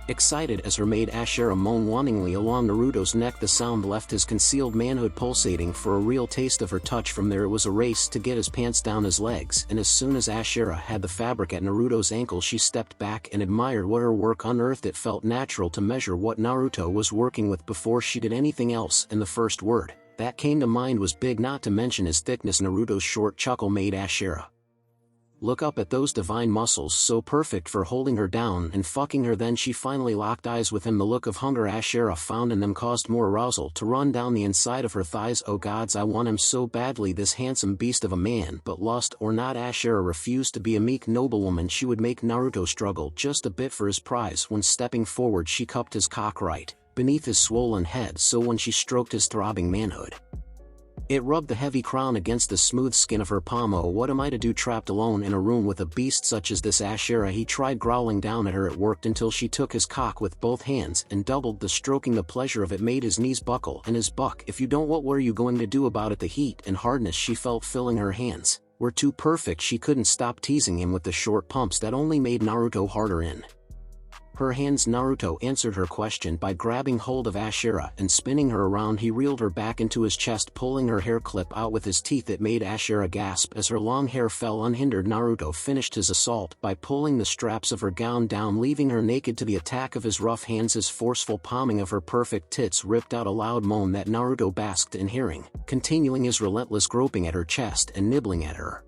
excited as her. Made Ashara moan wantingly along Naruto's neck. The sound left his concealed manhood pulsating for a real taste of her touch. From there it was a race to get his pants down his legs, and as soon as Ashara had the fabric at Naruto's ankle, she stepped back and admired what her work unearthed. It felt natural to measure what Naruto was working with before she did anything else, and the first word that came to mind was big, not to mention his thickness. Naruto's short chuckle made Ashara look up at those divine muscles, so perfect for holding her down and fucking her. Then she finally locked eyes with him. The look of hunger Ashara found in them caused more arousal to run down the inside of her thighs. Oh gods, I want him so badly, this handsome beast of a man. But lust or not, Ashara refused to be a meek noblewoman. She would make Naruto struggle just a bit for his prize. When stepping forward, she cupped his cock right beneath his swollen head, so when she stroked his throbbing manhood, it rubbed the heavy crown against the smooth skin of her palm. Oh, what am I to do, trapped alone in a room with a beast such as this? Ashara, he tried growling down at her. It worked until she took his cock with both hands and doubled the stroking. The pleasure of it made his knees buckle and his buck. If you don't, what were you going to do about it? The heat and hardness she felt filling her hands were too perfect. She couldn't stop teasing him with the short pumps that only made Naruto harder in her hands. Naruto answered her question by grabbing hold of Ashara and spinning her around. He reeled her back into his chest, pulling her hair clip out with his teeth. It made Ashara gasp as her long hair fell unhindered. Naruto finished his assault by pulling the straps of her gown down, leaving her naked to the attack of his rough hands. His forceful palming of her perfect tits ripped out a loud moan that Naruto basked in hearing, continuing his relentless groping at her chest and nibbling at her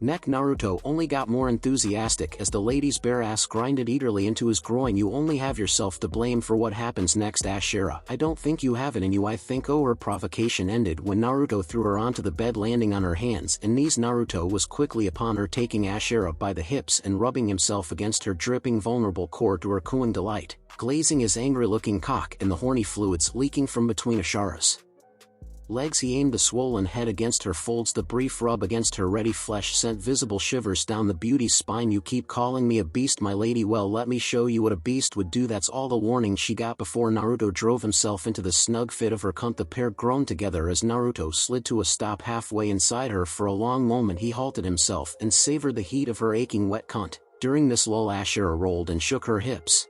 neck. Naruto only got more enthusiastic as the lady's bare ass grinded eagerly into his groin. You only have yourself to blame for what happens next, Ashara. I don't think you have it in you, I think. Oh, her provocation ended when Naruto threw her onto the bed, landing on her hands and knees. Naruto was quickly upon her, taking Ashara by the hips and rubbing himself against her dripping vulnerable core to her cooing delight, glazing his angry-looking cock and the horny fluids leaking from between Ashara's legs. He aimed the swollen head against her folds. The brief rub against her ready flesh sent visible shivers down the beauty's spine. You keep calling me a beast, my lady? Well, let me show you what a beast would do. That's all the warning she got before Naruto drove himself into the snug fit of her cunt. The pair groaned together as Naruto slid to a stop halfway inside her. For a long moment he halted himself and savored the heat of her aching wet cunt. During this lull, Ashara rolled and shook her hips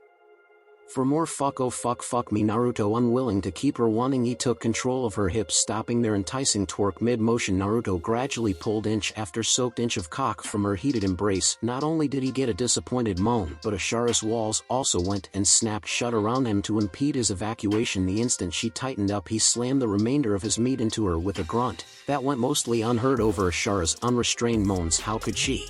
For more fuck oh fuck me Naruto unwilling to keep her wanting he took control of her hips stopping their enticing twerk mid-motion Naruto gradually pulled inch after soaked inch of cock from her heated embrace. Not only did he get a disappointed moan but Ashura's walls also went and snapped shut around him to impede his evacuation. The instant she tightened up he slammed the remainder of his meat into her with a grunt that went mostly unheard over Ashura's unrestrained moans. How could she?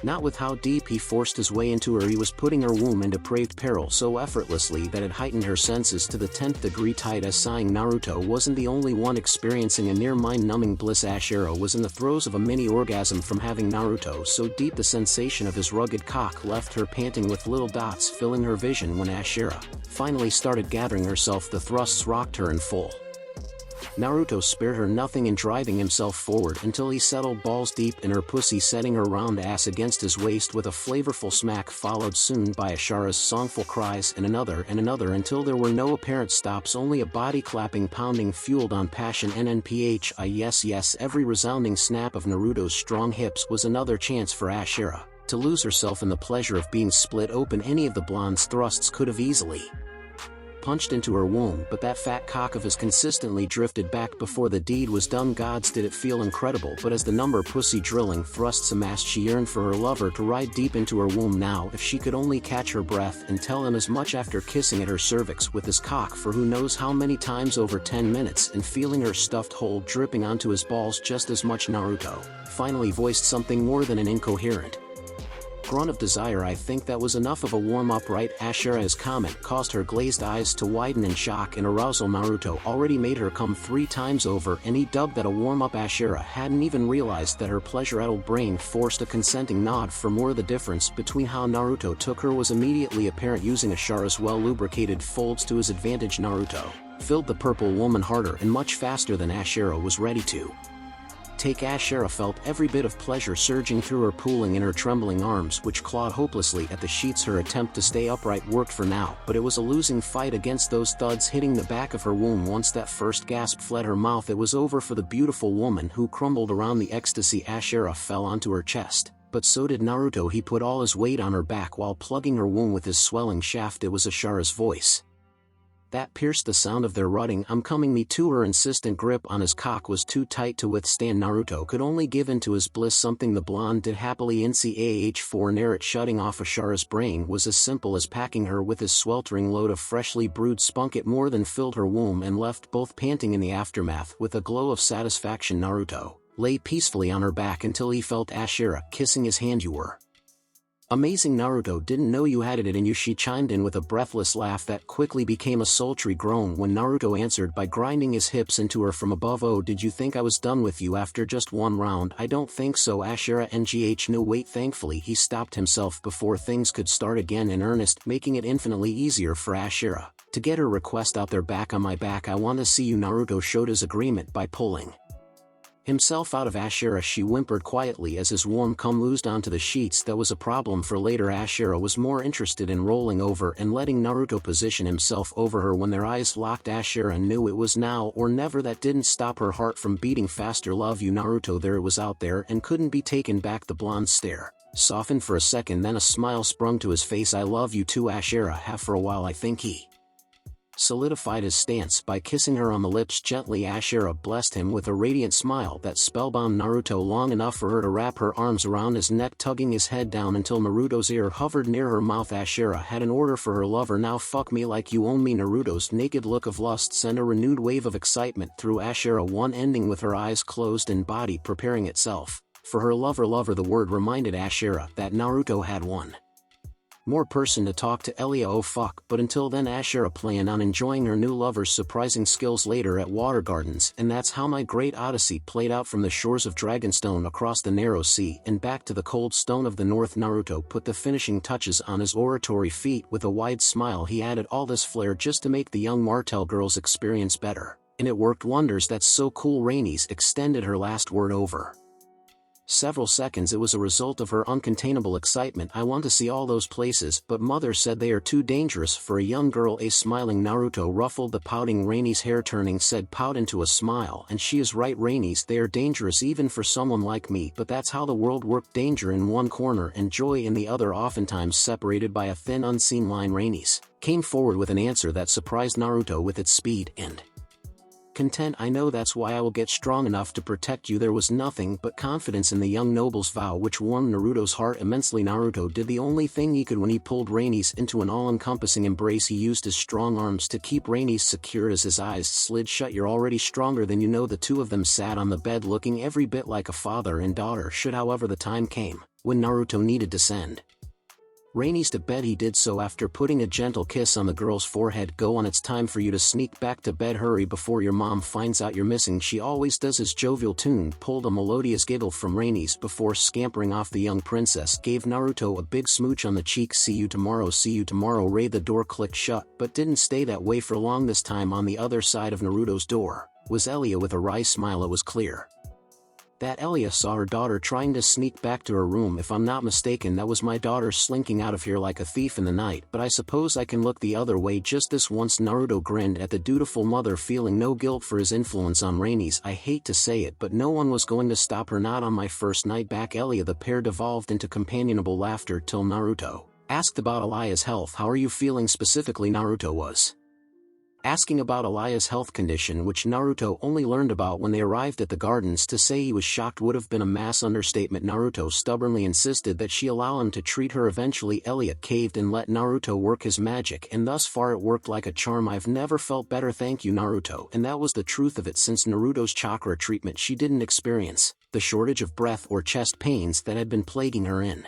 Not with how deep he forced his way into her. He was putting her womb in depraved peril so effortlessly that it heightened her senses to the 10th degree. Tight as sighing Naruto wasn't the only one experiencing a near mind-numbing bliss. Ashura was in the throes of a mini-orgasm from having Naruto so deep the sensation of his rugged cock left her panting with little dots filling her vision. When Ashura finally started gathering herself the thrusts rocked her in full. Naruto spared her nothing in driving himself forward until he settled balls deep in her pussy, setting her round ass against his waist with a flavorful smack followed soon by Ashura's songful cries and another until there were no apparent stops, only a body clapping pounding fueled on passion. NNPH yes, every resounding snap of Naruto's strong hips was another chance for Ashura to lose herself in the pleasure of being split open. Any of the blonde's thrusts could have easily punched into her womb, but that fat cock of his consistently drifted back before the deed was done. Gods, did it feel incredible. But as the number pussy drilling thrusts amassed, she yearned for her lover to ride deep into her womb now. If she could only catch her breath and tell him as much after kissing at her cervix with his cock for who knows how many times over 10 minutes and feeling her stuffed hole dripping onto his balls just as much. Naruto finally voiced something more than an incoherent grunt of desire. I think that was enough of a warm-up, right? Ashura's comment caused her glazed eyes to widen in shock and arousal. Naruto already made her come 3 times over and he dubbed that a warm-up. Ashura hadn't even realized that her pleasure-addled brain forced a consenting nod. For more, the difference between how Naruto took her was immediately apparent. Using Ashura's well-lubricated folds to his advantage, Naruto filled the purple woman harder and much faster than Ashura was ready to take. Ashura felt every bit of pleasure surging through her, pooling in her trembling arms which clawed hopelessly at the sheets. Her attempt to stay upright worked for now, but it was a losing fight against those thuds hitting the back of her womb. Once that first gasp fled her mouth, it was over for the beautiful woman who crumbled around the ecstasy. Ashura fell onto her chest, but so did Naruto. He put all his weight on her back while plugging her womb with his swelling shaft. It was Ashura's voice that pierced the sound of their rutting "I'm coming." Me too. Her insistent grip on his cock was too tight to withstand. Naruto could only give in to his bliss, something the blonde did happily. NCAH4 narrate shutting off Ashura's brain was as simple as packing her with his sweltering load of freshly brewed spunk. It more than filled her womb and left both panting in the aftermath with a glow of satisfaction. Naruto lay peacefully on her back until he felt Ashura kissing his hand. "You were amazing, Naruto. Didn't know you had it in you," she chimed in with a breathless laugh that quickly became a sultry groan when Naruto answered by grinding his hips into her from above. "Oh, did you think I was done with you after just one round?" "I don't think so, Ashura." "No, wait." Thankfully he stopped himself before things could start again in earnest, making it infinitely easier for Ashura to get her request out there. "Back on my back, I want to see you." Naruto showed his agreement by pulling himself out of Ashura. She whimpered quietly as his warm cum oozed onto the sheets. That was a problem for later. Ashura was more interested in rolling over and letting Naruto position himself over her. When their eyes locked, Ashura knew it was now or never. That didn't stop her heart from beating faster. "Love you, Naruto." There it was out there and couldn't be taken back. The blonde's stare softened for a second, then a smile sprung to his face. "I love you too, Ashura." For a while I think he solidified his stance by kissing her on the lips gently. Ashura blessed him with a radiant smile that spellbound Naruto long enough for her to wrap her arms around his neck, tugging his head down until Naruto's ear hovered near her mouth. Ashura had an order for her lover. "Now fuck me like you own me." Naruto's naked look of lust sent a renewed wave of excitement through Ashura, one ending with her eyes closed and body preparing itself for her lover. The word reminded Ashura that Naruto had one more person to talk to. Elia. Oh fuck. But until then, Ashura planned on enjoying her new lover's surprising skills later at Water Gardens. And that's how my great odyssey played out, from the shores of Dragonstone across the narrow sea and back to the cold stone of the north. Naruto put the finishing touches on his oratory feat with a wide smile. He added all this flair just to make the young Martell girl's experience better, and it worked wonders. "That's so cool." Rainy's extended her last word over several seconds. It was a result of her uncontainable excitement. I want to see all those places, but mother said they are too dangerous for a young girl. A smiling Naruto ruffled the pouting Rainy's hair, turning said pout into a smile. And she is right, Rainy's, they are dangerous even for someone like me, but that's how the world worked. Danger in one corner and joy in the other, oftentimes separated by a thin unseen line. Rainy's came forward with an answer that surprised Naruto with its speed and content. I know, that's why I will get strong enough to protect you. There was nothing but confidence in the young noble's vow, which warmed Naruto's heart immensely. Naruto did the only thing he could when he pulled Rainy's into an all-encompassing embrace. He used his strong arms to keep Rainy's secure as his eyes slid shut. You're already stronger than you know. The two of them sat on the bed looking every bit like a father and daughter should. However, the time came when Naruto needed to send Rainy's to bed. He did so after putting a gentle kiss on the girl's forehead. Go on, it's time for you to sneak back to bed. Hurry before your mom finds out you're missing. She always does. His jovial tune pulled a melodious giggle from Rainy's before scampering off. The young princess gave Naruto a big smooch on the cheek. See you tomorrow, see you tomorrow. The door clicked shut, but didn't stay that way for long. This time on the other side of Naruto's door was Elia with a wry smile. It was clear that Elia saw her daughter trying to sneak back to her room. If I'm not mistaken, that was my daughter slinking out of here like a thief in the night, but I suppose I can look the other way just this once. Naruto grinned at the dutiful mother, feeling no guilt for his influence on Rainy's. I hate to say it, but no one was going to stop her, not on my first night back, Elia. The pair devolved into companionable laughter till Naruto asked about Elia's health. How are you feeling specifically? Naruto was asking about Elia's health condition, which Naruto only learned about when they arrived at the gardens. To say he was shocked would have been a mass understatement. Naruto stubbornly insisted that she allow him to treat her. Eventually Elliot caved and let Naruto work his magic, and thus far it worked like a charm. I've never felt better, thank you, Naruto. And that was the truth of it. Since Naruto's chakra treatment, she didn't experience the shortage of breath or chest pains that had been plaguing her in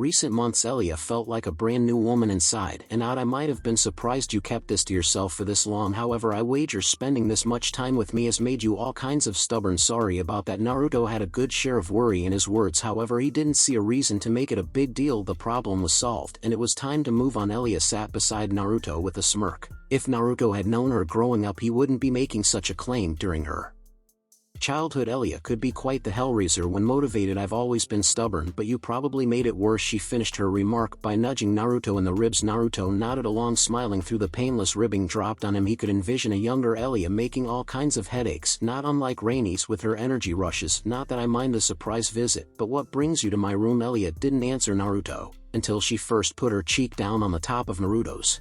recent months. Elia felt like a brand new woman inside and out. I might have been surprised you kept this to yourself for this long. However, I wager spending this much time with me has made you all kinds of stubborn. Sorry about that. Naruto had a good share of worry in his words. However, he didn't see a reason to make it a big deal. The problem was solved and it was time to move on. Elia sat beside Naruto with a smirk. If Naruto had known her growing up, he wouldn't be making such a claim. During her childhood, Elia could be quite the hellraiser when motivated. I've always been stubborn, but you probably made it worse. She finished her remark by nudging Naruto in the ribs. Naruto nodded along, smiling through the painless ribbing dropped on him. He could envision a younger Elia making all kinds of headaches, not unlike Rainy's with her energy rushes. Not that I mind the surprise visit, but what brings you to my room? Elia didn't answer Naruto until she first put her cheek down on the top of Naruto's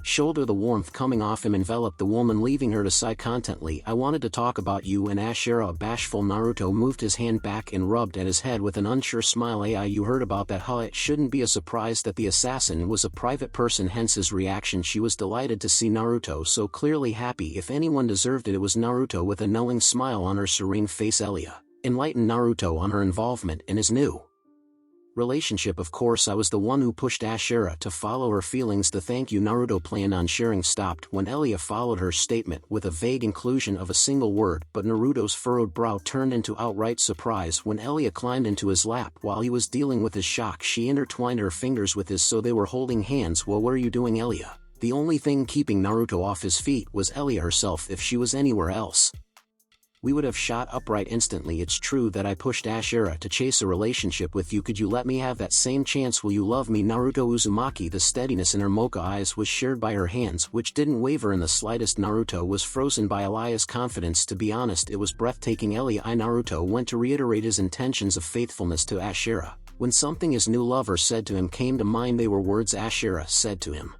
shoulder. The warmth coming off him enveloped the woman, leaving her to sigh contently. I wanted to talk about you and Ashera. A bashful Naruto moved his hand back and rubbed at his head with an unsure smile. AI, you heard about that, huh? It shouldn't be a surprise that the assassin was a private person, hence his reaction. She was delighted to see Naruto so clearly happy. If anyone deserved it, it was Naruto. With a knowing smile on her serene face, Elia enlightened Naruto on her involvement in his new relationship. Of course, I was the one who pushed Ashera to follow her feelings. The thank you Naruto planned on sharing stopped when Elia followed her statement with a vague inclusion of a single word, but Naruto's furrowed brow turned into outright surprise when Elia climbed into his lap. While he was dealing with his shock, she intertwined her fingers with his so they were holding hands. Well, what are you doing, Elia? The only thing keeping Naruto off his feet was Elia herself. If she was anywhere else, we would have shot upright instantly. It's true that I pushed Ashera to chase a relationship with you. Could you let me have that same chance? Will you love me? Naruto Uzumaki. The steadiness in her mocha eyes was shared by her hands, which didn't waver in the slightest. Naruto was frozen by Elia's confidence. To be honest, it was breathtaking. Elia I Naruto went to reiterate his intentions of faithfulness to Ashera when something his new lover said to him came to mind. They were words Ashera said to him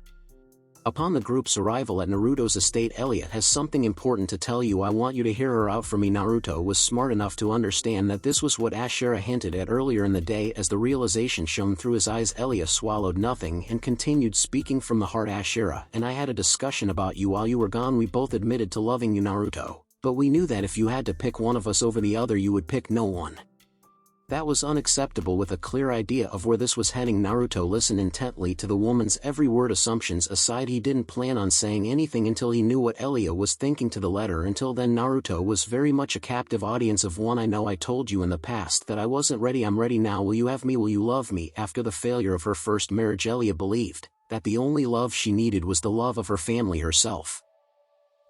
upon the group's arrival at Naruto's estate. Elliot has something important to tell you. I want you to hear her out for me. Naruto was smart enough to understand that this was what Ashera hinted at earlier in the day. As the realization shone through his eyes, Elliot swallowed nothing and continued, speaking from the heart. Ashera and I had a discussion about you while you were gone. We both admitted to loving you, Naruto, but we knew that if you had to pick one of us over the other, you would pick no one. That was unacceptable. With a clear idea of where this was heading, Naruto listened intently to the woman's every word. Assumptions aside, he didn't plan on saying anything until he knew what Elia was thinking to the letter. Until then, Naruto was very much a captive audience of one. I know I told you in the past that I wasn't ready. I'm ready now. Will you have me? Will you love me? After the failure of her first marriage, Elia believed that the only love she needed was the love of her family herself.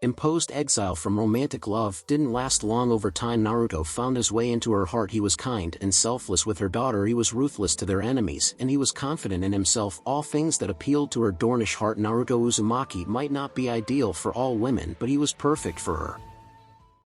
Imposed exile from romantic love didn't last long. Over time Naruto found his way into her heart. He was kind and selfless with her daughter, he was ruthless to their enemies, and he was confident in himself, all things that appealed to her Dornish heart. Naruto Uzumaki might not be ideal for all women, but he was perfect for her.